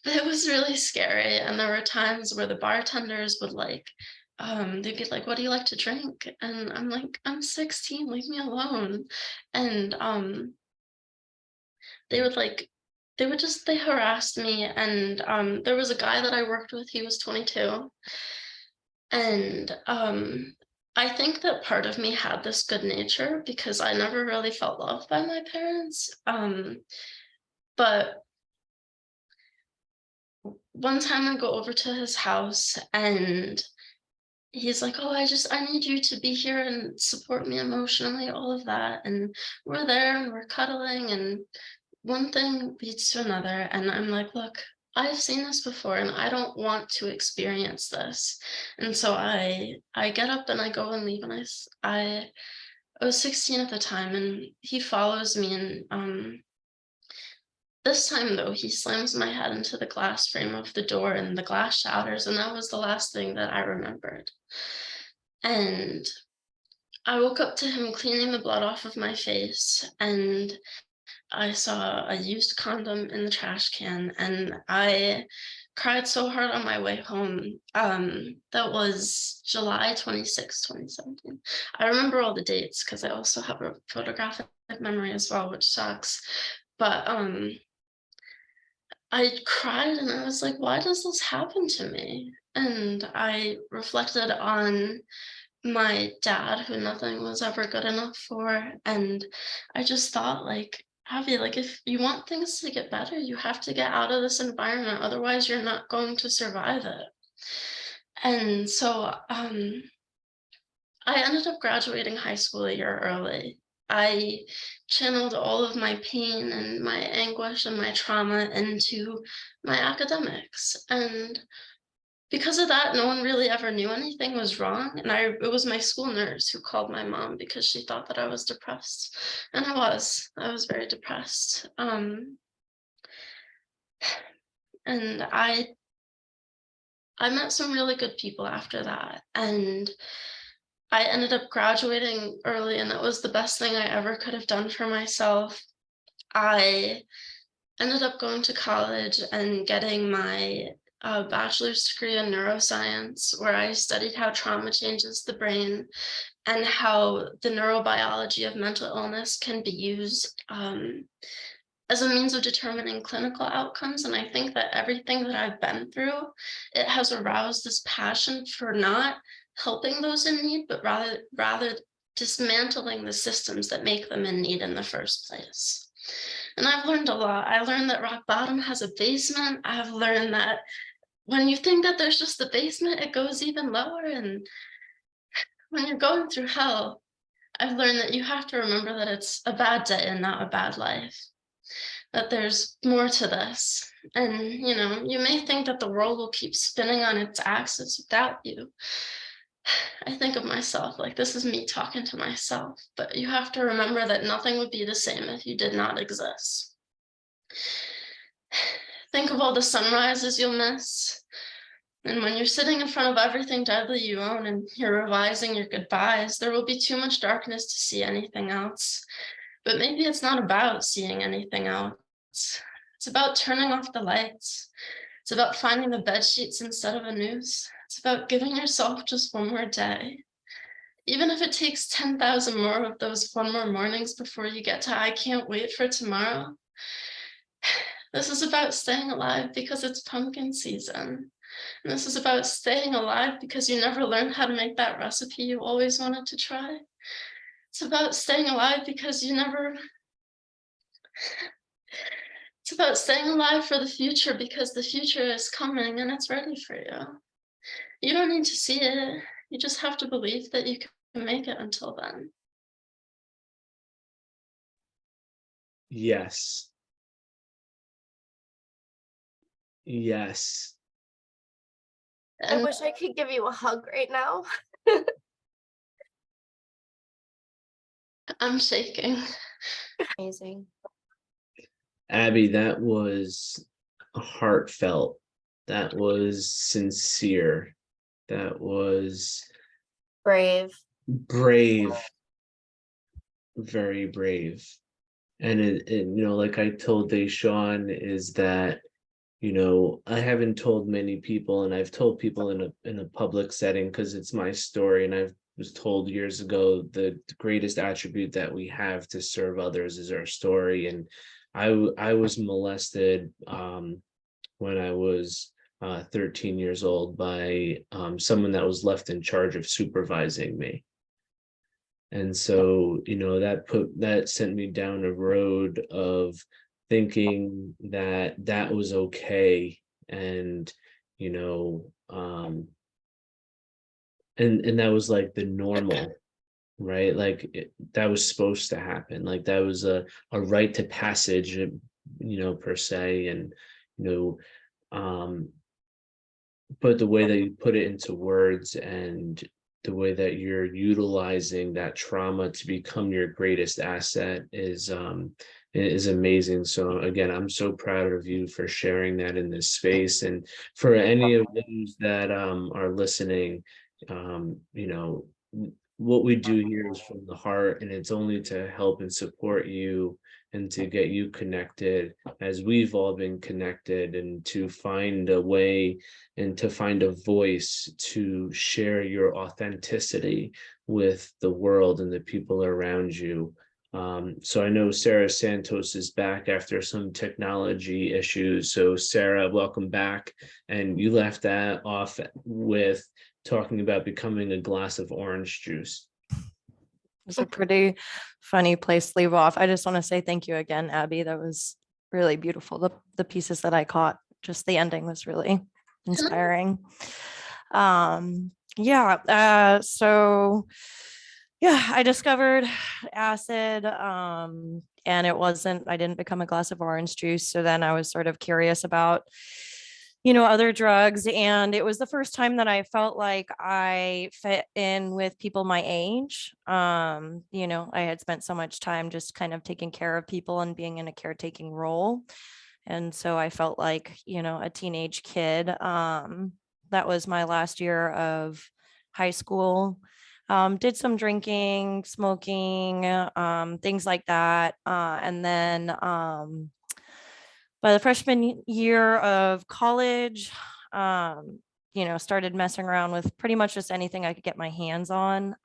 It was really scary, and there were times where the bartenders would like, they'd be like, "What do you like to drink?" And I'm like, "I'm 16, leave me alone." And they would like, they harassed me. And there was a guy that I worked with. He was 22, and I think that part of me had this good nature because I never really felt loved by my parents. But one time I go over to his house, and he's like, oh, I need you to be here and support me emotionally, all of that. And we're there and we're cuddling, and one thing leads to another. And I'm like, look, I've seen this before and I don't want to experience this. And so I get up and I go and leave. And I was 16 at the time, and he follows me. And this time, though, he slams my head into the glass frame of the door, and the glass shatters, and that was the last thing that I remembered. And I woke up to him cleaning the blood off of my face, and I saw a used condom in the trash can, and I cried so hard on my way home. That was July 26, 2017. I remember all the dates because I also have a photographic memory as well, which sucks. But I cried and I was like, why does this happen to me? And I reflected on my dad, who nothing was ever good enough for. And I just thought, like, Abby, like, if you want things to get better, you have to get out of this environment. Otherwise, you're not going to survive it. And so I ended up graduating high school a year early. I channeled all of my pain and my anguish and my trauma into my academics. And because of that, no one really ever knew anything was wrong. And it was my school nurse who called my mom because she thought that I was depressed. And I was very depressed. And I met some really good people after that. And I ended up graduating early, and that was the best thing I ever could have done for myself. I ended up going to college and getting my bachelor's degree in neuroscience, where I studied how trauma changes the brain and how the neurobiology of mental illness can be used as a means of determining clinical outcomes. And I think that everything that I've been through, it has aroused this passion for not helping those in need, but rather dismantling the systems that make them in need in the first place. And I've learned a lot. I learned that rock bottom has a basement. I've learned that when you think that there's just the basement, it goes even lower. And when you're going through hell, I've learned that you have to remember that it's a bad day and not a bad life, that there's more to this. And, you know, you may think that the world will keep spinning on its axis without you. I think of myself like this is me talking to myself, but you have to remember that nothing would be the same if you did not exist. Think of all the sunrises you'll miss. And when you're sitting in front of everything deadly you own and you're revising your goodbyes, there will be too much darkness to see anything else. But maybe it's not about seeing anything else. It's about turning off the lights. It's about finding the bed sheets instead of a noose. It's about giving yourself just one more day. Even if it takes 10,000 more of those one more mornings before you get to I can't wait for tomorrow. This is about staying alive because it's pumpkin season. And this is about staying alive because you never learned how to make that recipe you always wanted to try. It's about staying alive because it's about staying alive for the future because the future is coming and it's ready for you. You don't need to see it. You just have to believe that you can make it until then. Yes. Yes. I And wish I could give you a hug right now. I'm shaking. Amazing. Abby, that was heartfelt. That was sincere. That was Brave. brave, very brave. And you know, like I told DeSean, is that, you know, I haven't told many people, and I've told people in a public setting because it's my story, and I was told years ago the greatest attribute that we have to serve others is our story. And I was molested when I was 13 years old by someone that was left in charge of supervising me. And so, you know, that sent me down a road of thinking that that was okay. And, you know, and that was like the normal, right? Like that was supposed to happen. Like that was a rite to passage, you know, per se. And, you know, but the way that you put it into words and the way that you're utilizing that trauma to become your greatest asset is amazing. So again, I'm so proud of you for sharing that in this space. And for any of those that are listening, you know, what we do here is from the heart, and it's only to help and support you and to get you connected as we've all been connected, and to find a way and to find a voice to share your authenticity with the world and the people around you. So I know Sarah Santos is back after some technology issues. So Sarah, welcome back. And you left that off with talking about becoming a glass of orange juice. It's a pretty funny place to leave off. I just want to say thank you again, Abby. That was really beautiful. The pieces that I caught, just the ending was really inspiring. So I discovered acid, and I didn't become a glass of orange juice. So then I was sort of curious about, you know, other drugs. And it was the first time that I felt like I fit in with people my age. You know, I had spent so much time just kind of taking care of people and being in a caretaking role. And so I felt like, you know, a teenage kid. That was my last year of high school. Did some drinking, smoking, things like that. And then by the freshman year of college, you know, started messing around with pretty much just anything I could get my hands on.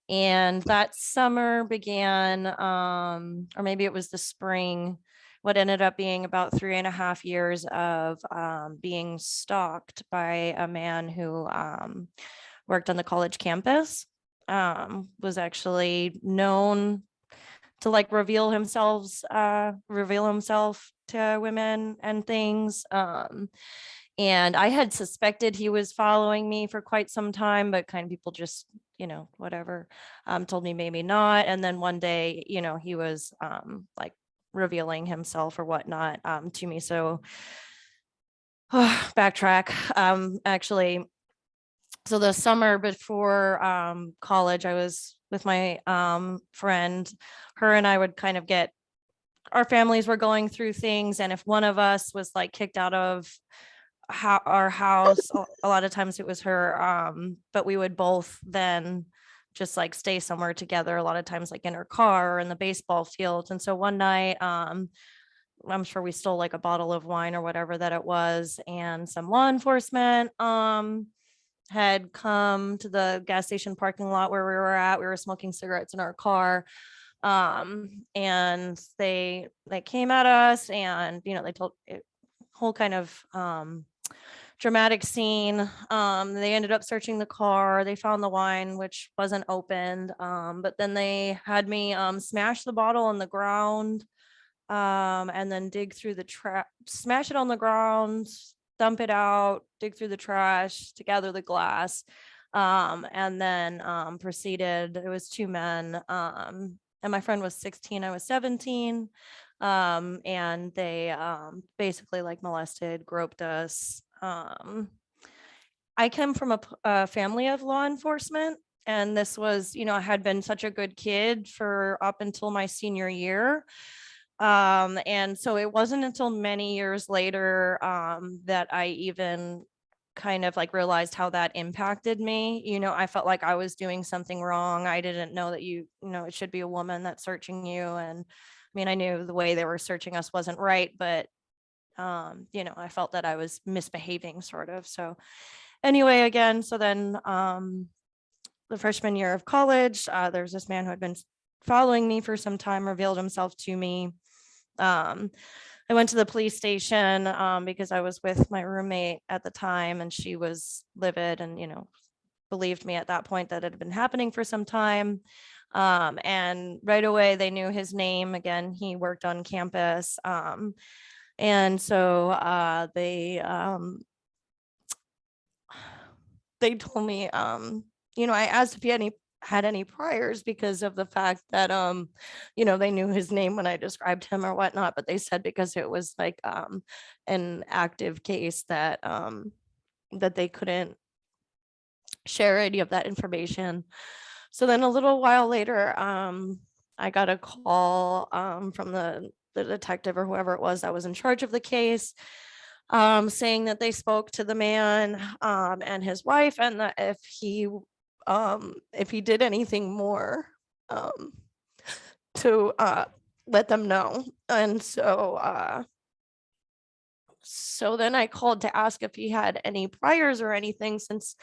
And that summer began, or maybe it was the spring, what ended up being about 3.5 years of being stalked by a man who worked on the college campus, was actually known to like reveal himself to women and things. And I had suspected he was following me for quite some time, but kind of people just, whatever, told me maybe not. And then one day, he was like revealing himself or whatnot to me. So backtrack. Actually, so the summer before college, I was with my friend. Her and I would kind of our families were going through things. And if one of us was like kicked out of our house, a lot of times it was her, but we would both then just like stay somewhere together, a lot of times like in her car or in the baseball field. And so one night, I'm sure we stole like a bottle of wine or whatever that it was, and some law enforcement had come to the gas station parking lot where we were at. We were smoking cigarettes in our car, and they came at us, and they told whole kind of dramatic scene. They ended up searching the car. They found the wine, which wasn't opened. But then they had me smash the bottle on the ground, and then dig through the trash, smash it on the ground, dump it out, dig through the trash to gather the glass, and then proceeded. It was two men, and my friend was 16, I was 17. And they basically like molested, groped us. I came from a family of law enforcement, and this was, I had been such a good kid for up until my senior year. And so it wasn't until many years later that I even kind of like realized how that impacted me. I felt like I was doing something wrong. I didn't know that it should be a woman that's searching you. And I mean, I knew the way they were searching us wasn't right, but I felt that I was misbehaving sort of. So anyway, again, so then the freshman year of college, there's this man who had been following me for some time, revealed himself to me. I went to the police station because I was with my roommate at the time, and she was livid and, believed me at that point that it had been happening for some time. And right away they knew his name. Again, he worked on campus. And so they told me, I asked if he had any priors because of the fact that, they knew his name when I described him or whatnot, but they said because it was like an active case that they couldn't share any of that information. So then a little while later, I got a call from the detective or whoever it was that was in charge of the case, saying that they spoke to the man and his wife, and that if he did anything more to let them know. And so then I called to ask if he had any priors or anything, since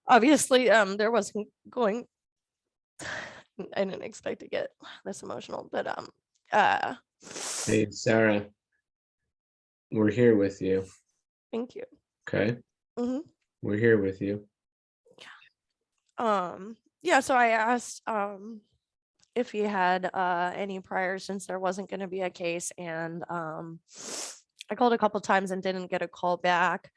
obviously there wasn't going. I didn't expect to get this emotional, but Hey, Sarah, we're here with you. thank you. Okay. Mhm. We're here with you. Yeah, so I asked if he had any priors, since there wasn't going to be a case, and I called a couple times and didn't get a call back.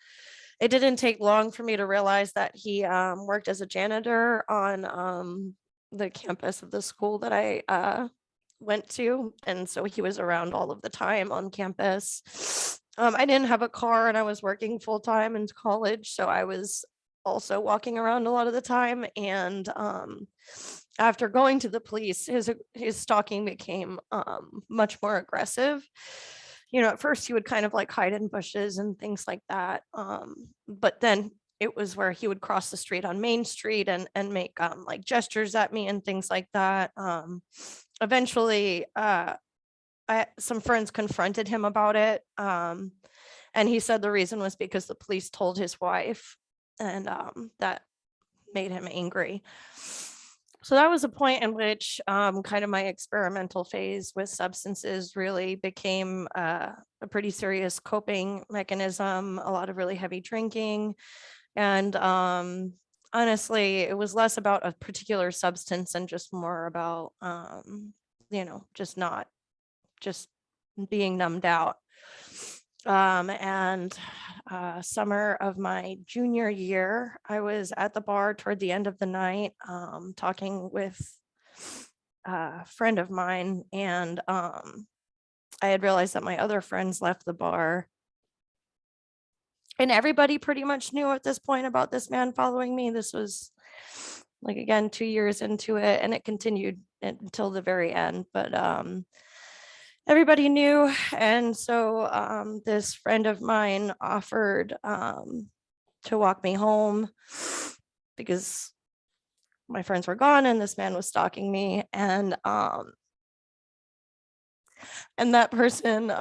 It didn't take long for me to realize that he worked as a janitor on the campus of the school that I went to, and so he was around all of the time on campus. I didn't have a car, and I was working full-time in college, so I was also walking around a lot of the time. And after going to the police, his stalking became much more aggressive. At first he would kind of like hide in bushes and things like that, but then it was where he would cross the street on Main Street and make like gestures at me and things like that. Eventually some friends confronted him about it, and he said the reason was because the police told his wife, and that made him angry. So that was a point in which kind of my experimental phase with substances really became a pretty serious coping mechanism, a lot of really heavy drinking. And honestly, it was less about a particular substance and just more about, just being numbed out. And summer of my junior year, I was at the bar toward the end of the night, talking with a friend of mine, and I had realized that my other friends left the bar. And everybody pretty much knew at this point about this man following me. This was like, again, 2 years into it, and it continued until the very end. But everybody knew. And so this friend of mine offered to walk me home because my friends were gone and this man was stalking me. And that person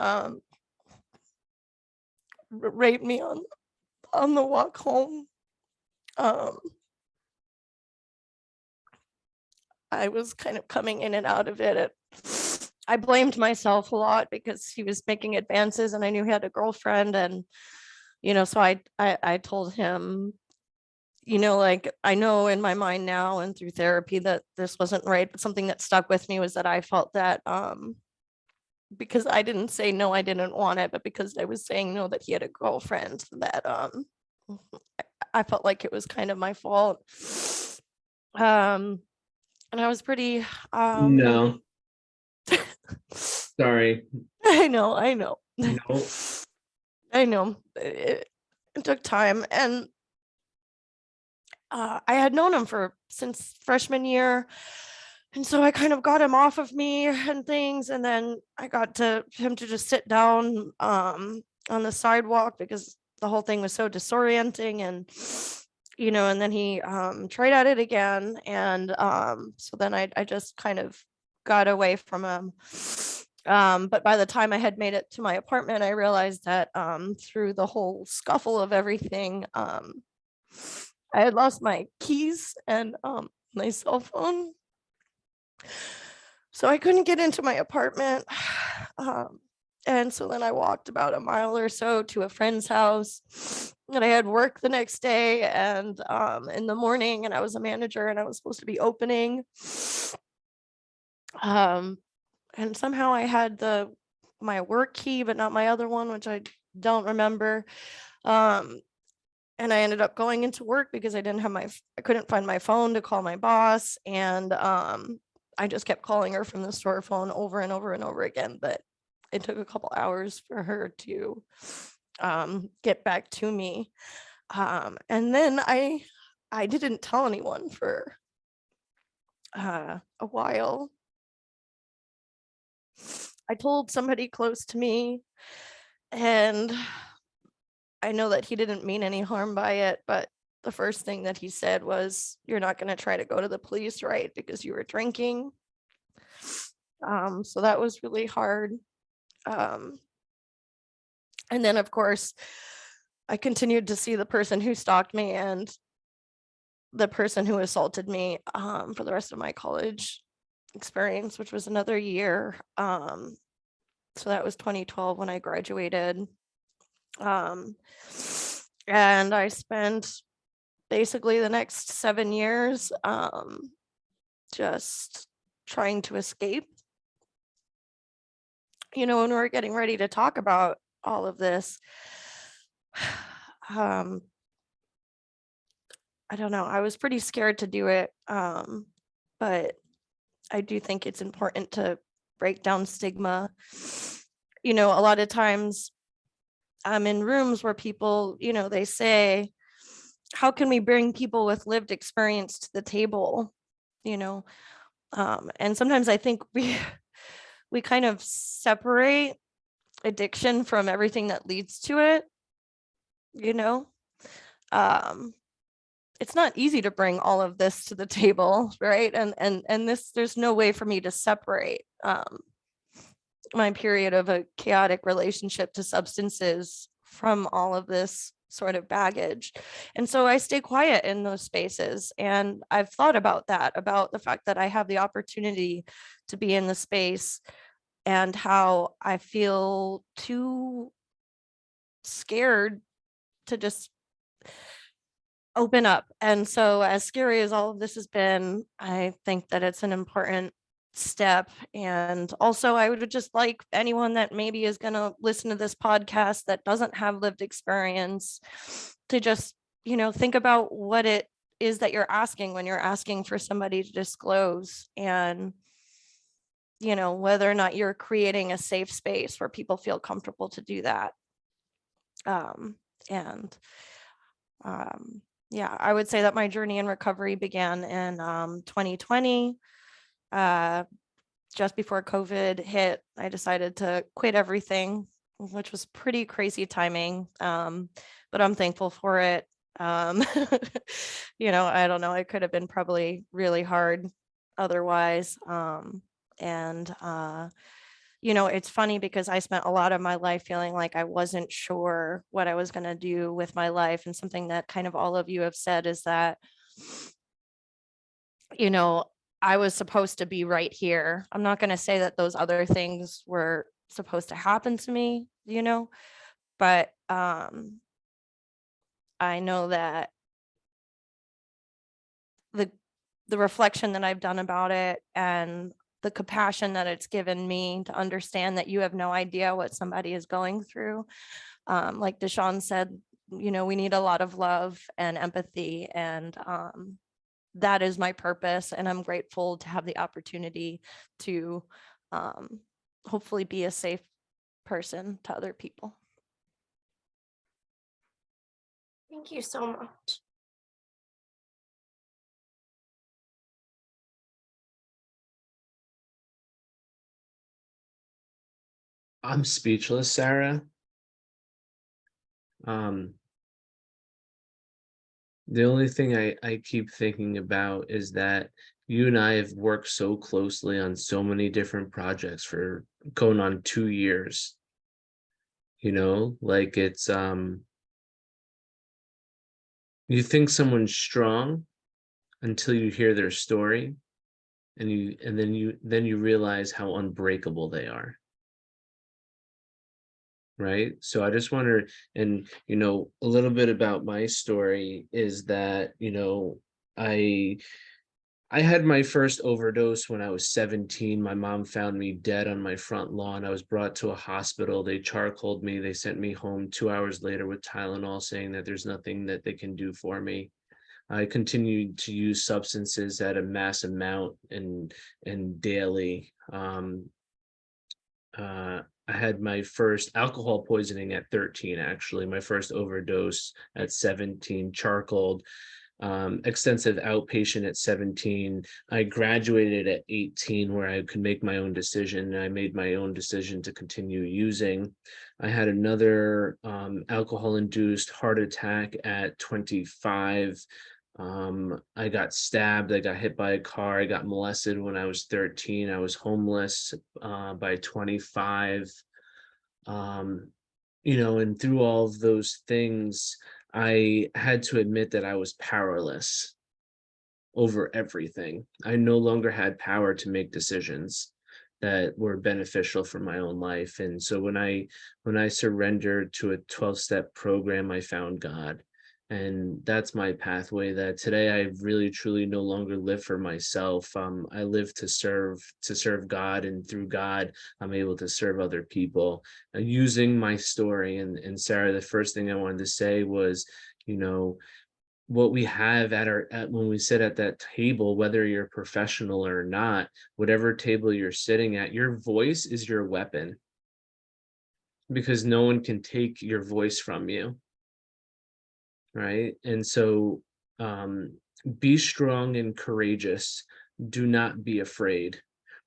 raped me on the walk home. I was kind of coming in and out of it. I blamed myself a lot because he was making advances and I knew he had a girlfriend. And, so I told him, like, I know in my mind now and through therapy that this wasn't right, but something that stuck with me was that I felt that because I didn't say no, I didn't want it, but because I was saying no, that he had a girlfriend, that I felt like it was kind of my fault. And I was pretty No. Sorry. I know. No. I know. It took time. And I had known him since freshman year. And so I kind of got him off of me and things. And then I got him to just sit down on the sidewalk because the whole thing was so disorienting. And, and then he tried at it again. And so then I just kind of got away from him. But by the time I had made it to my apartment, I realized that through the whole scuffle of everything, I had lost my keys and my cell phone. So I couldn't get into my apartment. And so then I walked about a mile or so to a friend's house. And I had work the next day and in the morning, and I was a manager and I was supposed to be opening. And somehow I had my work key, but not my other one, which I don't remember. And I ended up going into work because I couldn't find my phone to call my boss. And I just kept calling her from the store phone over and over and over again. But it took a couple hours for her to get back to me. And then I didn't tell anyone for a while. I told somebody close to me, and I know that he didn't mean any harm by it, but the first thing that he said was, "You're not going to try to go to the police, right? Because you were drinking." So that was really hard. And then, of course, I continued to see the person who stalked me and the person who assaulted me for the rest of my college experience, which was another year. So that was 2012 when I graduated. And I spent basically the next 7 years just trying to escape. When we were getting ready to talk about all of this, I don't know, I was pretty scared to do it. But I do think it's important to break down stigma. A lot of times I'm in rooms where people, they say, how can we bring people with lived experience to the table? And sometimes I think we kind of separate addiction from everything that leads to it. It's not easy to bring all of this to the table, right? And there's no way for me to separate my period of a chaotic relationship to substances from all of this sort of baggage. And so I stay quiet in those spaces. And I've thought about that, about the fact that I have the opportunity to be in the space and how I feel too scared to just open up. And so, as scary as all of this has been, I think that it's an important step. And also, I would just like anyone that maybe is going to listen to this podcast that doesn't have lived experience to just, think about what it is that you're asking when you're asking for somebody to disclose, and whether or not you're creating a safe space where people feel comfortable to do that. And yeah, I would say that my journey in recovery began in 2020. Just before COVID hit, I decided to quit everything, which was pretty crazy timing. But I'm thankful for it. I don't know, it could have been probably really hard otherwise. It's funny because I spent a lot of my life feeling like I wasn't sure what I was going to do with my life. And something that kind of all of you have said is that, I was supposed to be right here. I'm not going to say that those other things were supposed to happen to me, but I know that the reflection that I've done about it and the compassion that it's given me to understand that you have no idea what somebody is going through. Like DeSean said, we need a lot of love and empathy, and that is my purpose. And I'm grateful to have the opportunity to hopefully be a safe person to other people. Thank you so much. I'm speechless, Sarah. The only thing I keep thinking about is that you and I have worked so closely on so many different projects for going on 2 years. Like it's you think someone's strong until you hear their story, and then you realize how unbreakable they are. Right. So I just wonder, and a little bit about my story is that, I had my first overdose when I was 17. My mom found me dead on my front lawn. I was brought to a hospital. They charcoaled me. They sent me home 2 hours later with Tylenol, saying that there's nothing that they can do for me. I continued to use substances at a mass amount and daily. I had my first alcohol poisoning at 13, actually. My first overdose at 17, charcoaled, extensive outpatient at 17. I graduated at 18 where I could make my own decision. And I made my own decision to continue using. I had another alcohol-induced heart attack at 25. I got stabbed, I got hit by a car, I got molested when I was 13, I was homeless by 25. And through all of those things, I had to admit that I was powerless over everything. I no longer had power to make decisions that were beneficial for my own life. And so when I surrendered to a 12-step program, I found God. And that's my pathway, that today I really truly no longer live for myself. I live to serve God, and through God I'm able to serve other people using my story. And Sarah, the first thing I wanted to say was, what we have when we sit at that table, whether you're professional or not, whatever table you're sitting at, your voice is your weapon, because no one can take your voice from you. Right. And so be strong and courageous. Do not be afraid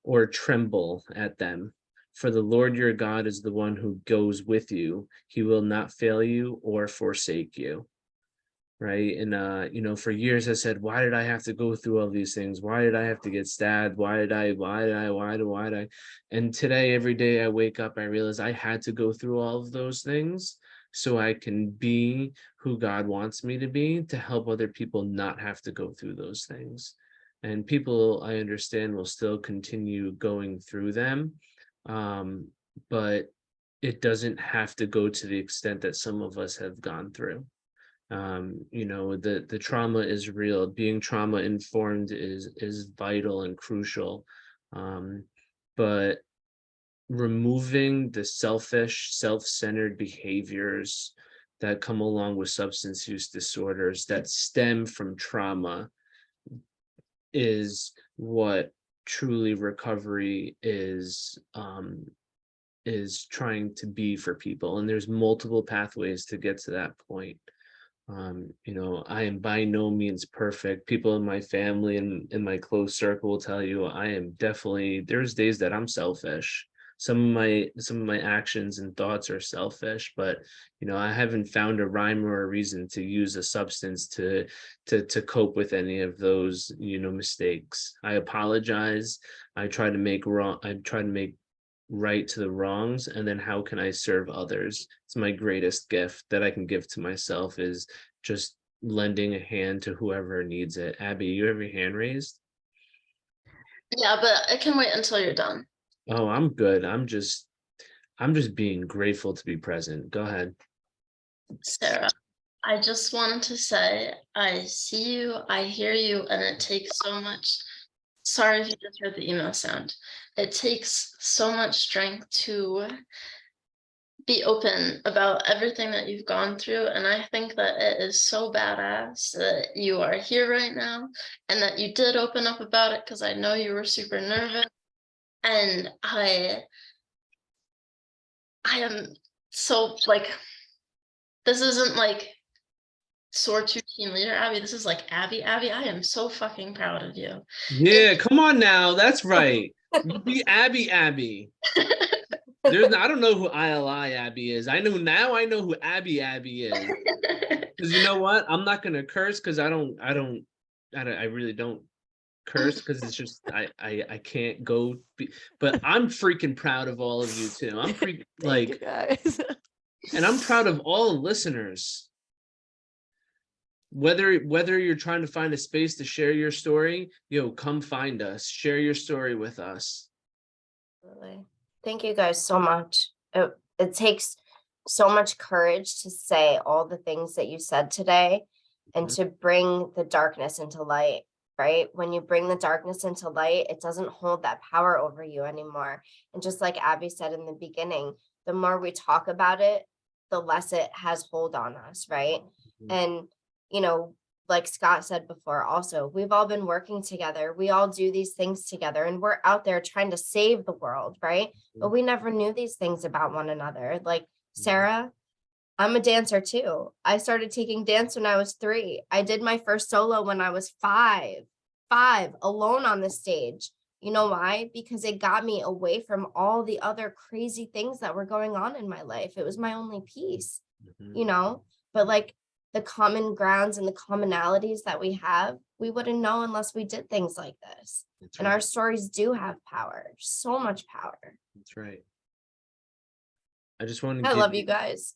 or tremble at them. For the Lord your God is the one who goes with you. He will not fail you or forsake you. Right. And for years I said, why did I have to go through all these things? Why did I have to get stabbed? Why did I? And today, every day I wake up, I realize I had to go through all of those things so I can be who God wants me to be, to help other people not have to go through those things. And people, I understand, will still continue going through them, but it doesn't have to go to the extent that some of us have gone through. The trauma is real. Being trauma informed is vital and crucial, but removing the selfish, self-centered behaviors that come along with substance use disorders that stem from trauma is what truly recovery is trying to be for people. And there's multiple pathways to get to that point. I am by no means perfect. People in my family and in my close circle will tell you I am definitely, there's days that I'm selfish. Some of my actions and thoughts are selfish, but I haven't found a rhyme or a reason to use a substance to cope with any of those mistakes. I apologize. I try to make right to the wrongs, and then how can I serve others? It's my greatest gift that I can give to myself, is just lending a hand to whoever needs it. Abby, you have your hand raised? Yeah, but I can wait until you're done. Oh, I'm good. I'm just being grateful to be present. Go ahead. Sarah, I just wanted to say, I see you, I hear you, and it takes so much. Sorry if you just heard the email sound. It takes so much strength to be open about everything that you've gone through. And I think that it is so badass that you are here right now and that you did open up about it, because I know you were super nervous. And I am so, like, this isn't like SOAR 2 team leader Abby. This is like Abby. I am so fucking proud of you. Yeah, come on now. That's right. You be Abby. I don't know who ILI Abby is. I know who Abby is. Because you know what? I'm not gonna curse, because I really don't curse, because it's just I can't go but I'm freaking proud of all of you too. I'm freaking Thank you guys. and I'm proud of all the listeners. Whether you're trying to find a space to share your story, come find us, share your story with us. Absolutely. Thank you guys so much. It takes so much courage to say all the things that you said today and to bring the darkness into light, right? When you bring the darkness into light, it doesn't hold that power over you anymore. And just like Abby said in the beginning, the more we talk about it, the less it has hold on us, right? And, like Scott said before, also, we've all been working together. We all do these things together, and we're out there trying to save the world, right? But we never knew these things about one another. Like Sarah, I'm a dancer too. I started taking dance when I was 3. I did my first solo when I was 5, alone on the stage. You know why? Because it got me away from all the other crazy things that were going on in my life. It was my only peace, but like the common grounds and the commonalities that we have, we wouldn't know unless we did things like this. That's and right. Our stories do have power, so much power. That's right. I just want to I love you guys.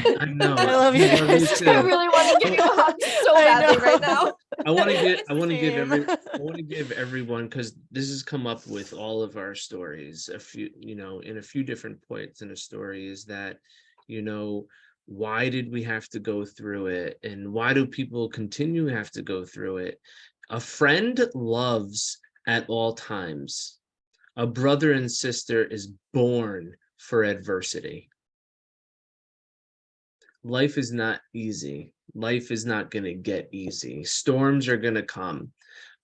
I know. I love you guys too. I really want to give you a hug so badly right now. I want to Same. give everyone, because this has come up with all of our stories a few, in a few different points in a story, is that, why did we have to go through it? And why do people continue to have to go through it? A friend loves at all times. A brother and sister is born for adversity. Life is not easy. Life is not going to get easy. Storms are going to come.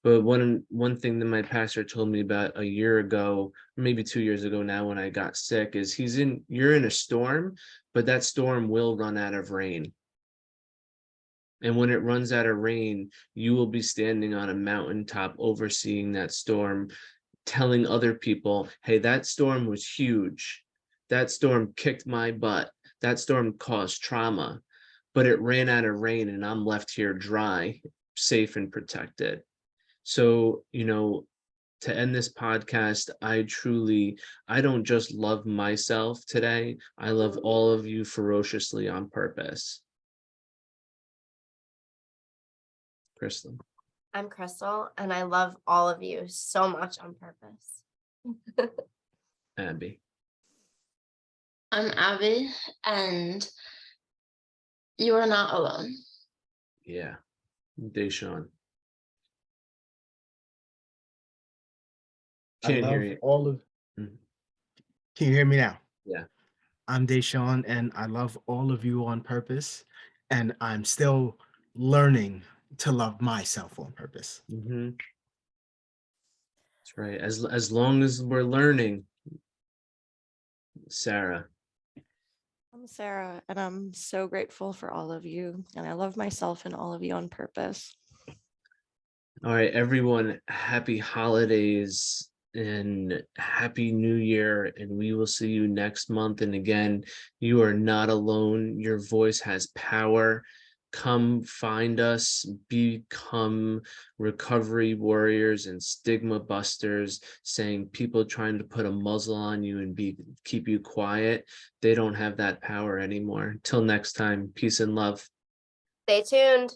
But one thing that my pastor told me about a year ago, maybe 2 years ago now, when I got sick, is you're in a storm, but that storm will run out of rain. And when it runs out of rain, you will be standing on a mountaintop overseeing that storm, telling other people, hey, that storm was huge. That storm kicked my butt. That storm caused trauma, but it ran out of rain and I'm left here dry, safe and protected. So, to end this podcast, I don't just love myself today. I love all of you ferociously on purpose. Crystal. I'm Crystal, and I love all of you so much on purpose. Abby. I'm Abby, and you are not alone. Yeah. DeSean. I Can't love hear you. all of. Mhm. Can you hear me now? Yeah. I'm DeSean, and I love all of you on purpose. And I'm still learning to love myself on purpose. Mm-hmm. That's right. As long as we're learning. Sarah. I'm Sarah, and I'm so grateful for all of you, and I love myself and all of you on purpose. All right, everyone, happy holidays and happy new year, and we will see you next month. And again, you are not alone. Your voice has power. Come find us, become recovery warriors and stigma busters, saying people trying to put a muzzle on you and keep you quiet. They don't have that power anymore. Till next time, peace and love. Stay tuned.